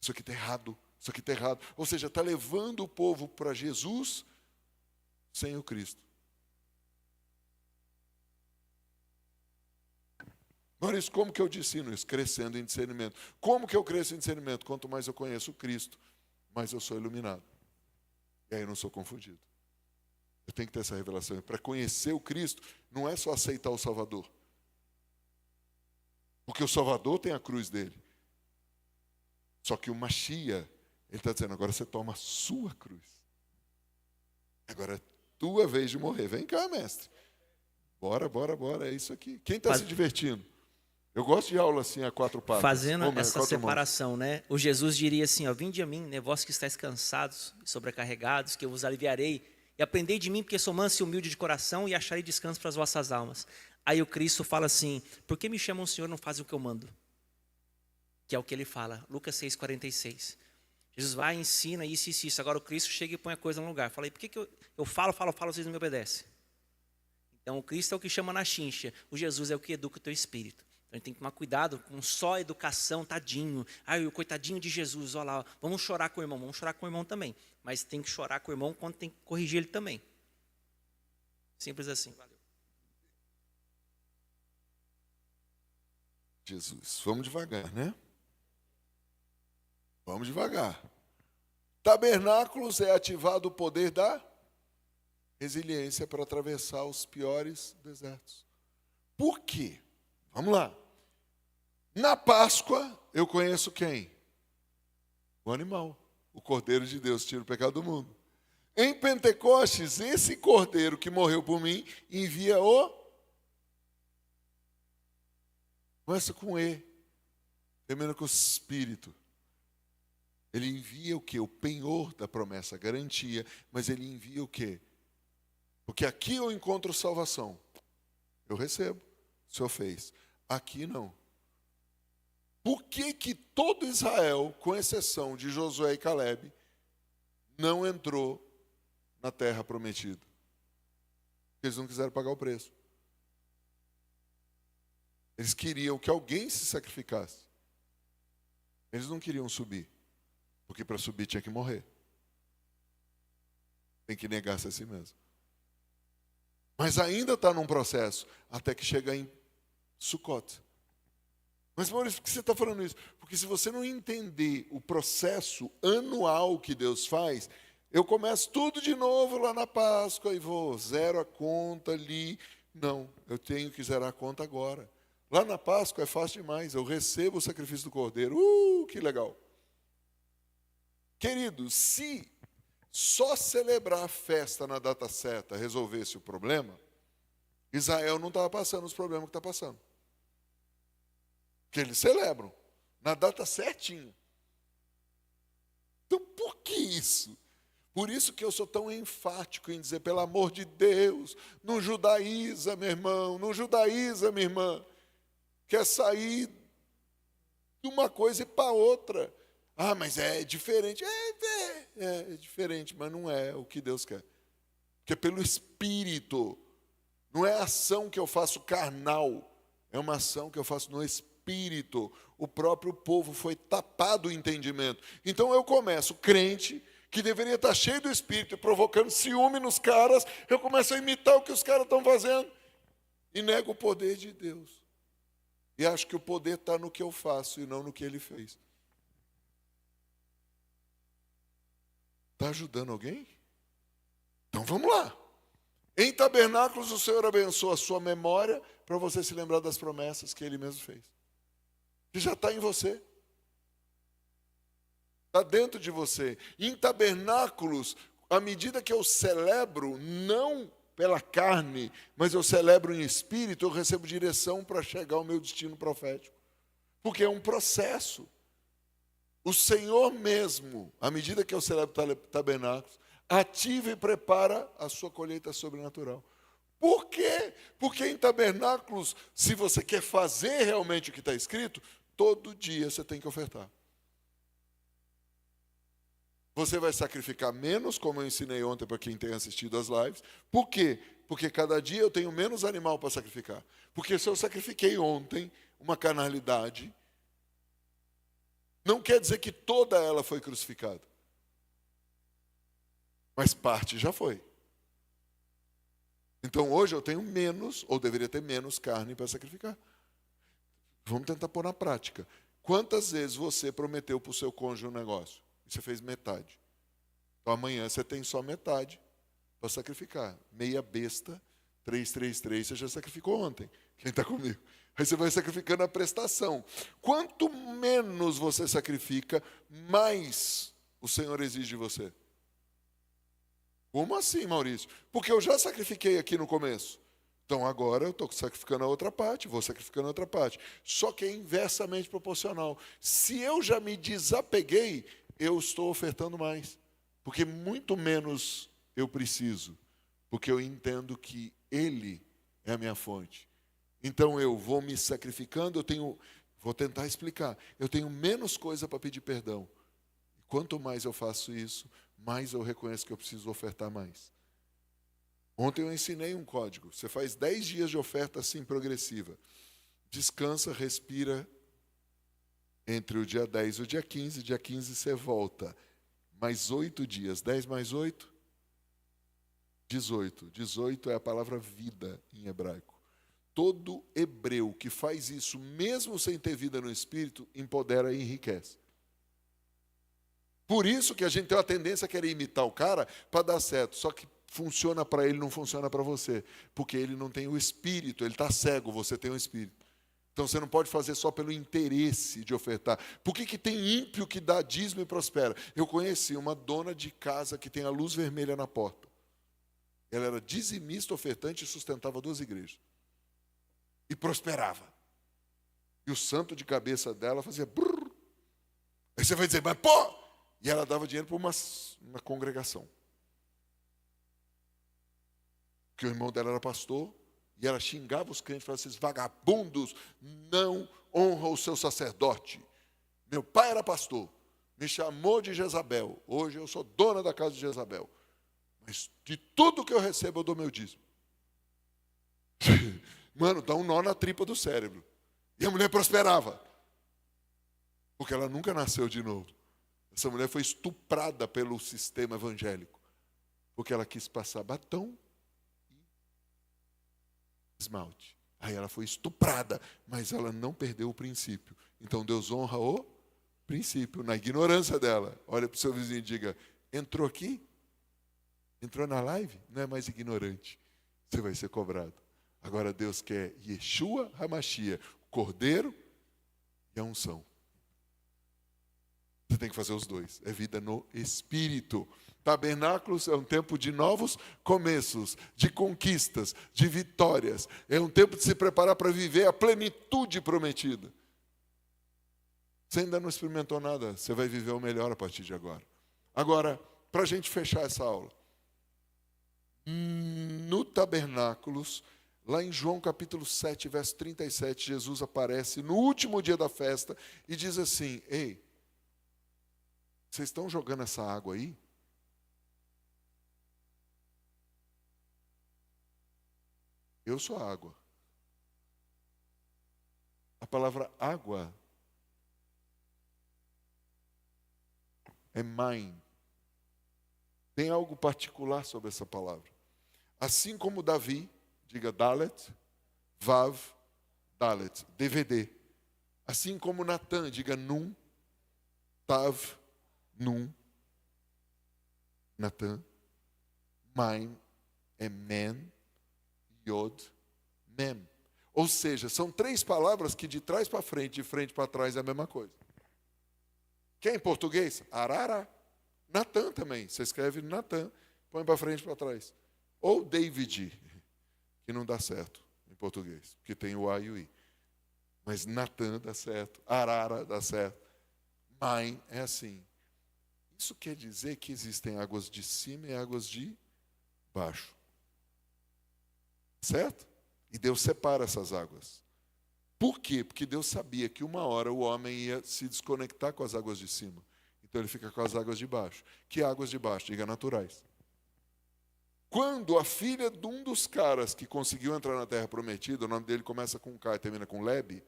[SPEAKER 1] Isso aqui está errado, isso aqui está errado. Ou seja, está levando o povo para Jesus sem o Cristo. Maurício, como que eu te ensino isso? Crescendo em discernimento. Como que eu cresço em discernimento? Quanto mais eu conheço o Cristo, mais eu sou iluminado. E aí eu não sou confundido. Eu tenho que ter essa revelação. Para conhecer o Cristo, não é só aceitar o Salvador. Porque o Salvador tem a cruz dele. Só que o Machia, ele está dizendo, agora você toma a sua cruz. Agora é tua vez de morrer. Vem cá, mestre. Bora, bora, bora. É isso aqui. Quem está se divertindo? Eu gosto de aula assim, a 4 patas.
[SPEAKER 2] Fazendo essa separação, né? O Jesus diria assim, ó, vinde a mim, né, vós que estáis cansados e sobrecarregados, que eu vos aliviarei. E aprendei de mim, porque sou manso e humilde de coração, e acharei descanso para as vossas almas. Aí o Cristo fala assim, por que me chamam o Senhor e não fazem o que eu mando? Que é o que ele fala, Lucas 6,46. Jesus vai e ensina isso, isso, isso. Agora o Cristo chega e põe a coisa no lugar. Falei, por que eu falo, vocês não me obedecem? Então o Cristo é o que chama na chincha, o Jesus é o que educa o teu espírito. Então a gente tem que tomar cuidado com só educação, tadinho. Ai, o coitadinho de Jesus, olha lá, vamos chorar com o irmão. Vamos chorar com o irmão também. Mas tem que chorar com o irmão quando tem que corrigir ele também. Simples assim, valeu.
[SPEAKER 1] Jesus, vamos devagar, né? Vamos devagar. Tabernáculos é ativado o poder da resiliência para atravessar os piores desertos. Por quê? Vamos lá. Na Páscoa, eu conheço quem? O animal. O Cordeiro de Deus tira o pecado do mundo. Em Pentecostes, esse cordeiro que morreu por mim envia o... Começa com E, termina com o Espírito. Ele envia o quê? O penhor da promessa, a garantia, mas ele envia o quê? Porque aqui eu encontro salvação. Eu recebo, o Senhor fez. Aqui não. Por que que todo Israel, com exceção de Josué e Calebe, não entrou na terra prometida? Porque eles não quiseram pagar o preço. Eles queriam que alguém se sacrificasse. Eles não queriam subir. Porque para subir tinha que morrer. Tem que negar-se a si mesmo. Mas ainda está num processo, até que chega em Sucote. Mas, Maurício, por que você está falando isso? Porque se você não entender o processo anual que Deus faz, eu começo tudo de novo lá na Páscoa e vou, zero a conta ali. Não, eu tenho que zerar a conta agora. Lá na Páscoa é fácil demais, eu recebo o sacrifício do Cordeiro. Que legal. Querido, se só celebrar a festa na data certa resolvesse o problema, Israel não estava passando os problemas que está passando. Porque eles celebram na data certinha. Então, por que isso? Por isso que eu sou tão enfático em dizer, pelo amor de Deus, não judaiza, meu irmão, não judaiza, minha irmã. Quer sair de uma coisa e para outra. Ah, mas é diferente. É diferente, mas não é o que Deus quer. Porque é pelo Espírito. Não é a ação que eu faço carnal. É uma ação que eu faço no Espírito. O próprio povo foi tapado o entendimento. Então eu começo crente, que deveria estar cheio do Espírito, provocando ciúme nos caras. Eu começo a imitar o que os caras estão fazendo. E nego o poder de Deus. E acho que o poder está no que eu faço e não no que ele fez. Está ajudando alguém? Então vamos lá. Em tabernáculos o Senhor abençoa a sua memória para você se lembrar das promessas que Ele mesmo fez. Que já está em você. Está dentro de você. Em tabernáculos, à medida que eu celebro, não pela carne, mas eu celebro em espírito, eu recebo direção para chegar ao meu destino profético. Porque é um processo. O Senhor mesmo, à medida que eu celebro tabernáculos, ativa e prepara a sua colheita sobrenatural. Por quê? Porque em tabernáculos, se você quer fazer realmente o que está escrito, todo dia você tem que ofertar. Você vai sacrificar menos, como eu ensinei ontem para quem tem assistido às lives. Por quê? Porque cada dia eu tenho menos animal para sacrificar. Porque se eu sacrifiquei ontem uma carnalidade, não quer dizer que toda ela foi crucificada. Mas parte já foi. Então hoje eu tenho menos, ou deveria ter menos carne para sacrificar. Vamos tentar pôr na prática. Quantas vezes você prometeu para o seu cônjuge um negócio? E você fez metade. Então amanhã você tem só metade para sacrificar. Meia besta, 333, você já sacrificou ontem. Quem está comigo? Aí você vai sacrificando a prestação. Quanto menos você sacrifica, mais o Senhor exige de você. Como assim, Maurício? Porque eu já sacrifiquei aqui no começo. Então agora eu estou sacrificando a outra parte, vou sacrificando a outra parte. Só que é inversamente proporcional. Se eu já me desapeguei, eu estou ofertando mais. Porque muito menos eu preciso. Porque eu entendo que Ele é a minha fonte. Então eu vou me sacrificando, vou tentar explicar, eu tenho menos coisa para pedir perdão. Quanto mais eu faço isso, mais eu reconheço que eu preciso ofertar mais. Ontem eu ensinei um código, você faz 10 dias de oferta assim progressiva. Descansa, respira entre o dia 10 e o dia 15, dia 15 você volta. Mais 8 dias, 10 mais 8, 18. 18 é a palavra vida em hebraico. Todo hebreu que faz isso, mesmo sem ter vida no Espírito, empodera e enriquece. Por isso que a gente tem uma tendência a querer imitar o cara para dar certo. Só que funciona para ele, não funciona para você. Porque ele não tem o Espírito, ele está cego, você tem o Espírito. Então você não pode fazer só pelo interesse de ofertar. Por que tem ímpio que dá dízimo e prospera? Eu conheci uma dona de casa que tem a luz vermelha na porta. Ela era dizimista, ofertante e sustentava 2 igrejas. E prosperava. E o santo de cabeça dela fazia brrr. Aí você vai dizer, mas pô! E ela dava dinheiro para uma congregação. Porque o irmão dela era pastor. E ela xingava os crentes, falava: esses vagabundos não honram o seu sacerdote. Meu pai era pastor, me chamou de Jezabel. Hoje eu sou dona da casa de Jezabel. Mas de tudo que eu recebo, eu dou meu dízimo. Mano, dá um nó na tripa do cérebro. E a mulher prosperava. Porque ela nunca nasceu de novo. Essa mulher foi estuprada pelo sistema evangélico. Porque ela quis passar batom esmalte. Aí ela foi estuprada, mas ela não perdeu o princípio. Então Deus honra o princípio, na ignorância dela. Olha para o seu vizinho e diga: entrou aqui? Entrou na live? Não é mais ignorante. Você vai ser cobrado. Agora Deus quer Yeshua HaMashiach, o Cordeiro e a unção. Você tem que fazer os dois. É vida no Espírito. Tabernáculos é um tempo de novos começos, de conquistas, de vitórias. É um tempo de se preparar para viver a plenitude prometida. Você ainda não experimentou nada, você vai viver o melhor a partir de agora. Agora, para a gente fechar essa aula, no tabernáculos, lá em João capítulo 7, verso 37, Jesus aparece no último dia da festa e diz assim: ei, vocês estão jogando essa água aí? Eu sou a água. A palavra água é mine. Tem algo particular sobre essa palavra. Assim como Davi, diga Dalet, Vav, Dalet, DVD. Assim como Natan, diga Num, Tav, Num, Natan. Mine é men, Yod, Mem. Ou seja, são 3 palavras que de trás para frente, de frente para trás é a mesma coisa. Quem em português? Arara. Natan também. Você escreve Natan, põe para frente e para trás. Ou David, que não dá certo em português, porque tem o A e o I. Mas Natan dá certo, Arara dá certo. Mine é assim. Isso quer dizer que existem águas de cima e águas de baixo. Certo? E Deus separa essas águas. Por quê? Porque Deus sabia que uma hora o homem ia se desconectar com as águas de cima. Então ele fica com as águas de baixo. Que águas de baixo? Diga naturais. Quando a filha de um dos caras que conseguiu entrar na terra prometida, o nome dele começa com K e termina com Leb,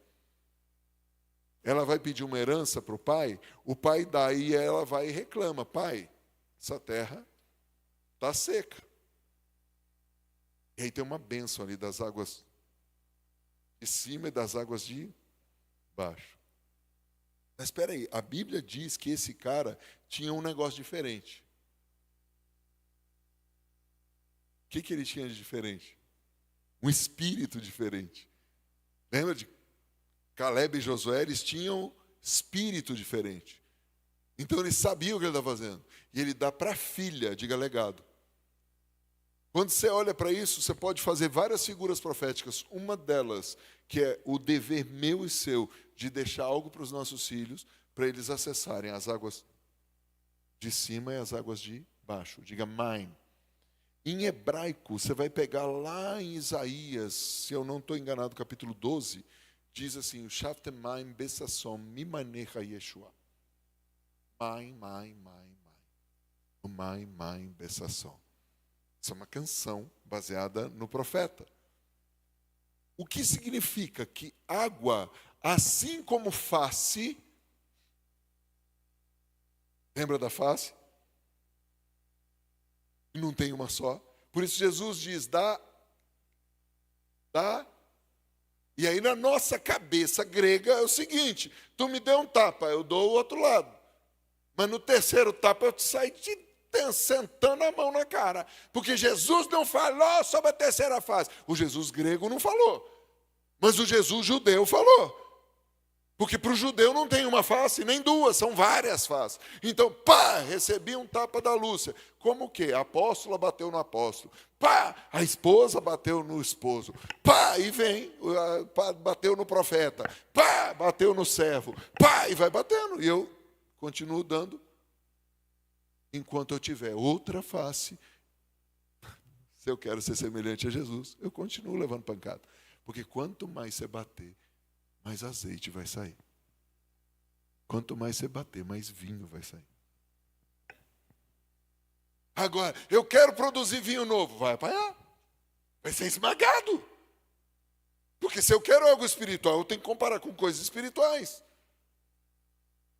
[SPEAKER 1] ela vai pedir uma herança para o pai dá e ela vai e reclama: pai, essa terra está seca. E aí tem uma bênção ali das águas de cima e das águas de baixo. Mas espera aí, a Bíblia diz que esse cara tinha um negócio diferente. O que ele tinha de diferente? Um espírito diferente. Lembra de Caleb e Josué? Eles tinham espírito diferente. Então ele sabia o que ele estava fazendo. E ele dá para a filha, diga legado. Quando você olha para isso, você pode fazer várias figuras proféticas. Uma delas, que é o dever meu e seu, de deixar algo para os nossos filhos, para eles acessarem as águas de cima e as águas de baixo. Diga mine. Em hebraico, você vai pegar lá em Isaías, se eu não estou enganado, capítulo 12, diz assim: o Shaftem Maim Besassom Mimanecha Yeshua. Maim, o Maim Besassom. Isso é uma canção baseada no profeta. O que significa que água, assim como face, lembra da face? Não tem uma só. Por isso Jesus diz: dá. E aí na nossa cabeça grega é o seguinte: tu me deu um tapa, eu dou o outro lado. Mas no terceiro tapa eu te saio sentando a mão na cara. Porque Jesus não falou sobre a terceira fase. O Jesus grego não falou. Mas o Jesus judeu falou. Porque para o judeu não tem uma face, nem duas, são várias faces. Então, pá, recebi um tapa da Lúcia. Como o quê? A apóstola bateu no apóstolo. Pá, a esposa bateu no esposo. Pá, e vem, pá, bateu no profeta. Pá, bateu no servo. Pá, e vai batendo. E eu continuo dando. Enquanto eu tiver outra face, se eu quero ser semelhante a Jesus, eu continuo levando pancada. Porque quanto mais você bater, mais azeite vai sair. Quanto mais você bater, mais vinho vai sair. Agora, eu quero produzir vinho novo. Vai apanhar. Vai ser esmagado. Porque se eu quero algo espiritual, eu tenho que comparar com coisas espirituais.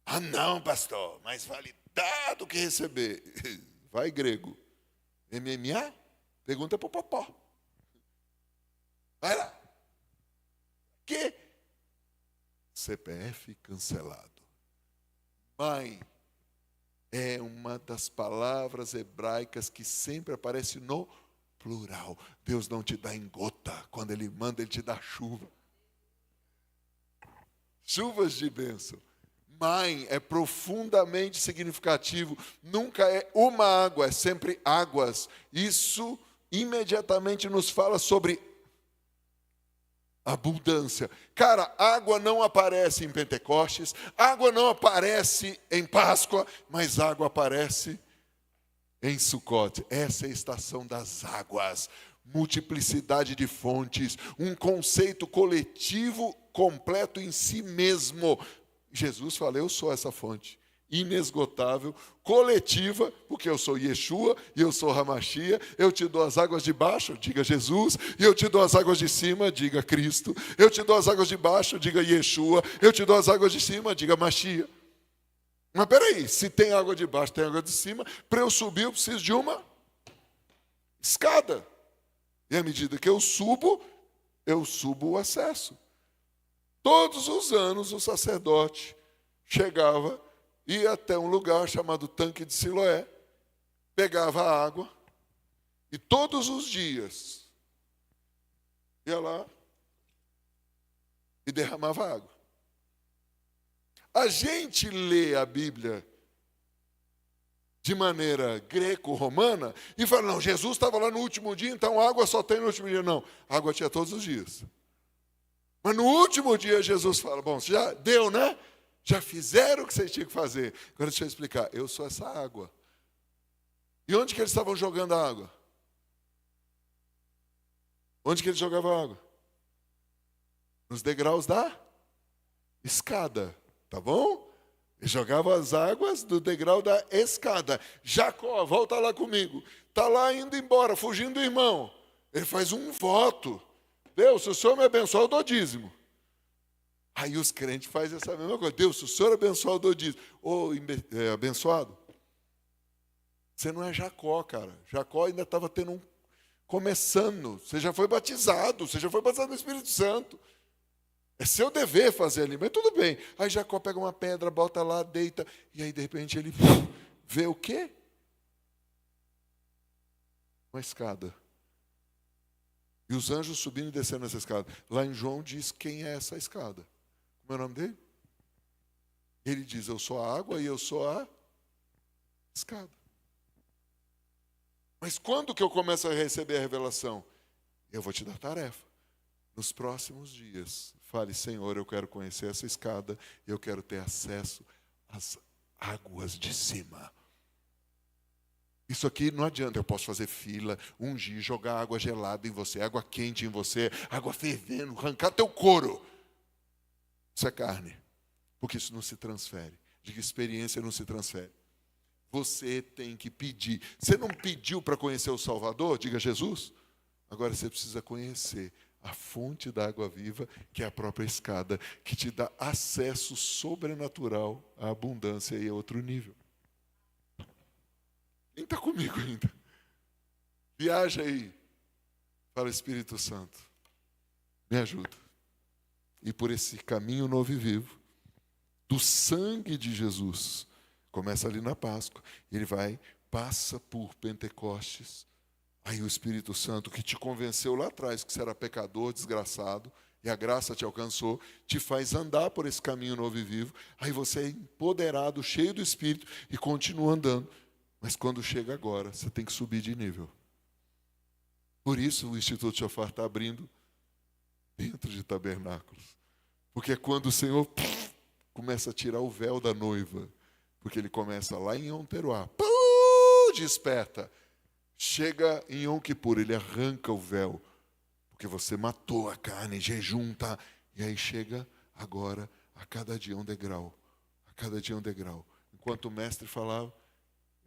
[SPEAKER 1] Ah, não, pastor, mais vale dar do que receber. Vai, grego. MMA? Pergunta para o Popó. Vai lá. Que? CPF cancelado. Mãe é uma das palavras hebraicas que sempre aparece no plural. Deus não te dá em gota. Quando Ele manda, Ele te dá chuva. Chuvas de bênção. Mãe é profundamente significativo. Nunca é uma água, é sempre águas. Isso imediatamente nos fala sobre abundância. Cara, água não aparece em Pentecostes, água não aparece em Páscoa, mas água aparece em Sucote. Essa é a estação das águas. Multiplicidade de fontes, um conceito coletivo completo em si mesmo. Jesus fala, eu sou essa fonte. Inesgotável, coletiva, porque eu sou Yeshua e eu sou Hamashia, eu te dou as águas de baixo, diga Jesus, e eu te dou as águas de cima, diga Cristo, eu te dou as águas de baixo, diga Yeshua, eu te dou as águas de cima, diga Mashia. Mas peraí, se tem água de baixo, tem água de cima, para eu subir eu preciso de uma escada. E à medida que eu subo o acesso. Todos os anos o sacerdote chegava, ia até um lugar chamado Tanque de Siloé, pegava a água e todos os dias ia lá e derramava água. A gente lê a Bíblia de maneira greco-romana e fala, não, Jesus estava lá no último dia, então a água só tem no último dia. Não, a água tinha todos os dias. Mas no último dia Jesus fala, bom, já deu, né? Já fizeram o que vocês tinham que fazer. Agora deixa eu explicar. Eu sou essa água. E onde que eles estavam jogando a água? Onde que eles jogavam a água? Nos degraus da escada. Tá bom? Eles jogavam as águas do degrau da escada. Jacó, volta lá comigo. Está lá indo embora, fugindo do irmão. Ele faz um voto. Deus, se o Senhor me abençoar, eu dou dízimo. Aí os crentes fazem essa mesma coisa. Deus, se o Senhor abençoar, eu dou dízimo. Ô, abençoado, você não é Jacó, cara. Jacó ainda estava começando. Você já foi batizado. Você já foi batizado no Espírito Santo. É seu dever fazer ali, mas tudo bem. Aí Jacó pega uma pedra, bota lá, deita. E aí, de repente, ele vê o quê? Uma escada. E os anjos subindo e descendo nessa escada. Lá em João diz quem é essa escada. Como é o nome dele? Ele diz, eu sou a água e eu sou a escada. Mas quando que eu começo a receber a revelação? Eu vou te dar tarefa. Nos próximos dias, fale, Senhor, eu quero conhecer essa escada, eu quero ter acesso às águas de cima. Isso aqui não adianta, eu posso fazer fila, ungir, jogar água gelada em você, água quente em você, água fervendo, arrancar teu couro. Isso é carne, porque isso não se transfere. Diga, experiência não se transfere. Você tem que pedir. Você não pediu para conhecer o Salvador? Diga Jesus. Agora você precisa conhecer a fonte da água viva, que é a própria escada, que te dá acesso sobrenatural à abundância e a outro nível. Quem está comigo ainda? Viaja aí. Fala, Espírito Santo, me ajuda. E por esse caminho novo e vivo, do sangue de Jesus, começa ali na Páscoa, ele vai, passa por Pentecostes, aí o Espírito Santo que te convenceu lá atrás que você era pecador, desgraçado, e a graça te alcançou, te faz andar por esse caminho novo e vivo, aí você é empoderado, cheio do Espírito e continua andando. Mas quando chega agora, você tem que subir de nível. Por isso o Instituto Shofar está abrindo dentro de tabernáculos. Porque é quando o Senhor começa a tirar o véu da noiva. Porque ele começa lá em Yom Teruah, desperta. Chega em Yom Kippur, ele arranca o véu. Porque você matou a carne, jejum, tá? E aí chega agora, a cada dia um degrau. A cada dia um degrau. Enquanto o mestre falava,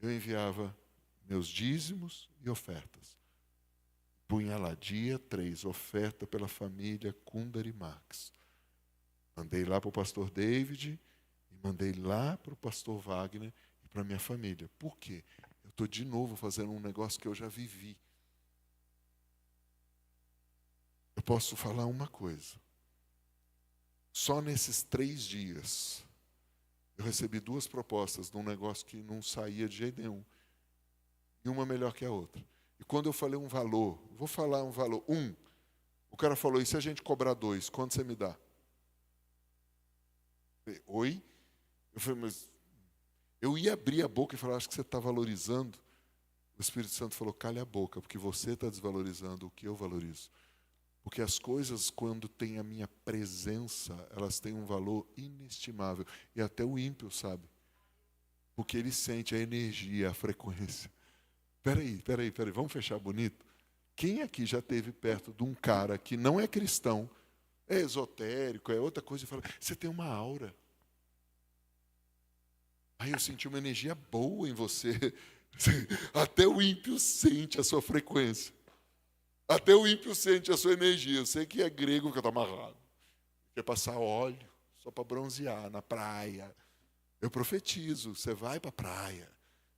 [SPEAKER 1] eu enviava meus dízimos e ofertas. Punha lá, dia 3, oferta pela família Kundar e Marx. Mandei lá para o pastor David e mandei lá para o pastor Wagner e para a minha família. Por quê? Eu estou de novo fazendo um negócio que eu já vivi. Eu posso falar uma coisa. Só nesses 3 dias, eu recebi 2 propostas de um negócio que não saía de jeito nenhum. E uma melhor que a outra. E quando eu falei um valor, vou falar um valor, 1. O cara falou, e se a gente cobrar 2, quanto você me dá? Eu falei, oi? Eu falei, mas eu ia abrir a boca e falar, acho que você está valorizando. O Espírito Santo falou, calha a boca, porque você está desvalorizando o que eu valorizo. Porque as coisas, quando tem a minha presença, elas têm um valor inestimável. E até o ímpio sabe. Porque ele sente a energia, a frequência. Peraí, vamos fechar bonito? Quem aqui já esteve perto de um cara que não é cristão, é esotérico, é outra coisa, e fala, você tem uma aura. Aí eu senti uma energia boa em você. Até o ímpio sente a sua frequência. Até o ímpio sente a sua energia. Eu sei que é grego que está amarrado. Quer passar óleo só para bronzear na praia. Eu profetizo, você vai para a praia.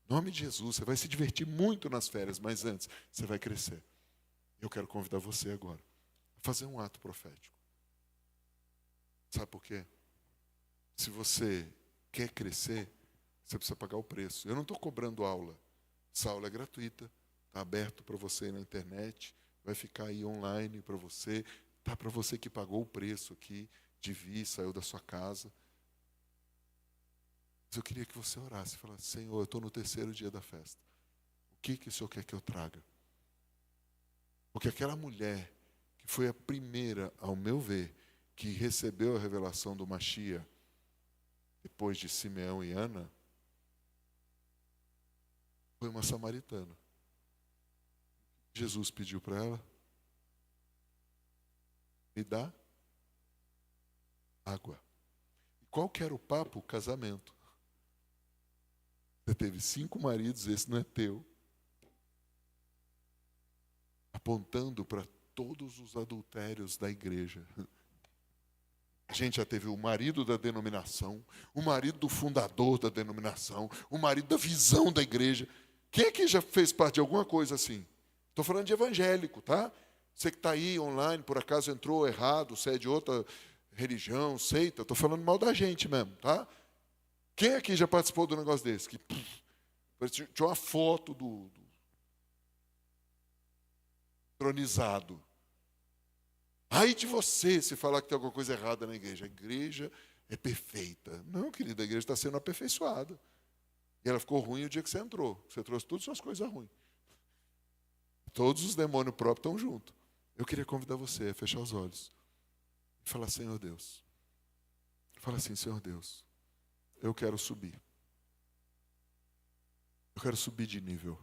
[SPEAKER 1] Em nome de Jesus, você vai se divertir muito nas férias, mas antes, você vai crescer. Eu quero convidar você agora a fazer um ato profético. Sabe por quê? Se você quer crescer, você precisa pagar o preço. Eu não estou cobrando aula. Essa aula é gratuita, está aberto para você aí na internet, vai ficar aí online para você, está para você que pagou o preço aqui, de vir, saiu da sua casa. Mas eu queria que você orasse e falasse, Senhor, eu estou no 3º dia da festa. O que o Senhor quer que eu traga? Porque aquela mulher que foi a primeira, ao meu ver, que recebeu a revelação do Mashiach, depois de Simeão e Ana, foi uma samaritana. Jesus pediu para ela, me dá água. E qual que era o papo? O casamento. Você teve 5 maridos, esse não é teu. Apontando para todos os adultérios da igreja. A gente já teve o marido da denominação, o marido do fundador da denominação, o marido da visão da igreja. Quem aqui já fez parte de alguma coisa assim? Estou falando de evangélico, tá? Você que está aí online, por acaso entrou errado, você é de outra religião, seita, estou falando mal da gente mesmo, tá? Quem aqui já participou de um negócio desse? Que tinha uma foto do tronizado. Ai de você se falar que tem alguma coisa errada na igreja. A igreja é perfeita. Não, querida, a igreja está sendo aperfeiçoada. E ela ficou ruim o dia que você entrou. Você trouxe todas as suas coisas ruins. Todos os demônios próprios estão juntos. Eu queria convidar você a fechar os olhos e falar, Senhor Deus. Fala assim, Senhor Deus, eu quero subir. Eu quero subir de nível.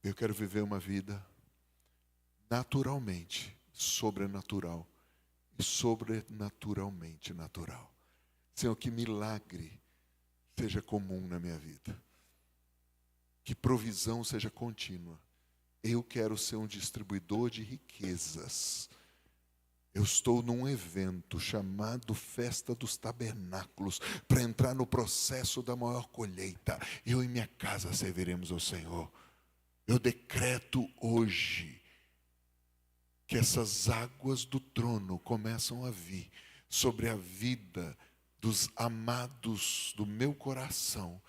[SPEAKER 1] Eu quero viver uma vida naturalmente sobrenatural e sobrenaturalmente natural. Senhor, que milagre seja comum na minha vida. Que provisão seja contínua. Eu quero ser um distribuidor de riquezas. Eu estou num evento chamado Festa dos Tabernáculos para entrar no processo da maior colheita. Eu e minha casa serviremos ao Senhor. Eu decreto hoje que essas águas do trono começam a vir sobre a vida dos amados do meu coração,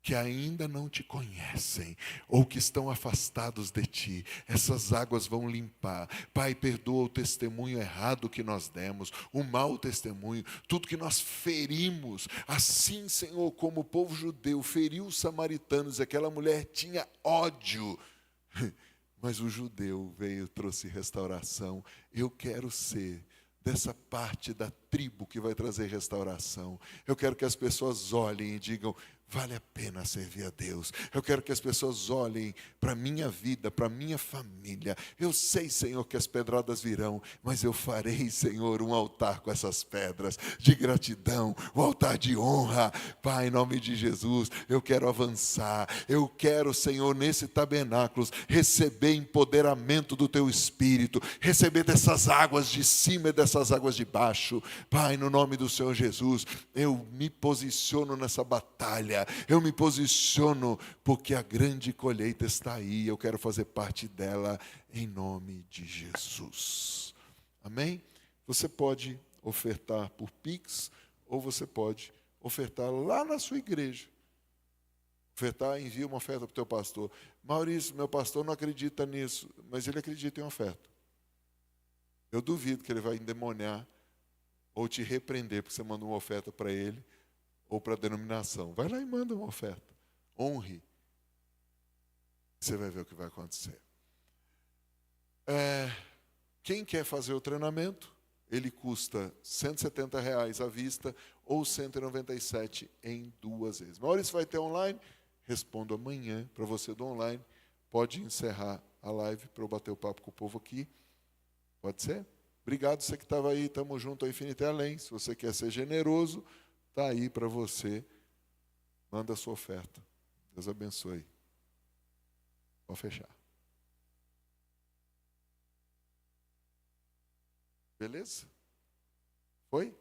[SPEAKER 1] que ainda não te conhecem, ou que estão afastados de ti, essas águas vão limpar. Pai, perdoa o testemunho errado que nós demos, o mau testemunho, tudo que nós ferimos. Assim, Senhor, como o povo judeu feriu os samaritanos, aquela mulher tinha ódio, mas o judeu veio, trouxe restauração. Eu quero ser dessa parte da tribo que vai trazer restauração. Eu quero que as pessoas olhem e digam: vale a pena servir a Deus. Eu quero que as pessoas olhem para a minha vida, para a minha família. Eu sei, Senhor, que as pedradas virão, mas eu farei, Senhor, um altar com essas pedras de gratidão, um altar de honra. Pai, em nome de Jesus, eu quero avançar. Eu quero, Senhor, nesse tabernáculo, receber empoderamento do Teu Espírito, receber dessas águas de cima e dessas águas de baixo. Pai, no nome do Senhor Jesus, eu me posiciono nessa batalha. Eu me posiciono porque a grande colheita está aí. Eu quero fazer parte dela em nome de Jesus. Amém? Você pode ofertar por Pix ou você pode ofertar lá na sua igreja. Ofertar, envia uma oferta para o teu pastor. Maurício, meu pastor não acredita nisso, mas ele acredita em oferta. Eu duvido que ele vai endemoniar ou te repreender porque você manda uma oferta para ele ou para a denominação. Vai lá e manda uma oferta. Honre. Você vai ver o que vai acontecer. Quem quer fazer o treinamento, ele custa R$ 170 à vista ou R$ 197 em 2 vezes. Maurício, vai ter online? Respondo amanhã para você do online. Pode encerrar a live para eu bater o papo com o povo aqui. Pode ser? Obrigado, você que estava aí. Estamos juntos ao infinito e além. Se você quer ser generoso, está aí para você. Manda a sua oferta. Deus abençoe. Pode fechar. Beleza? Foi?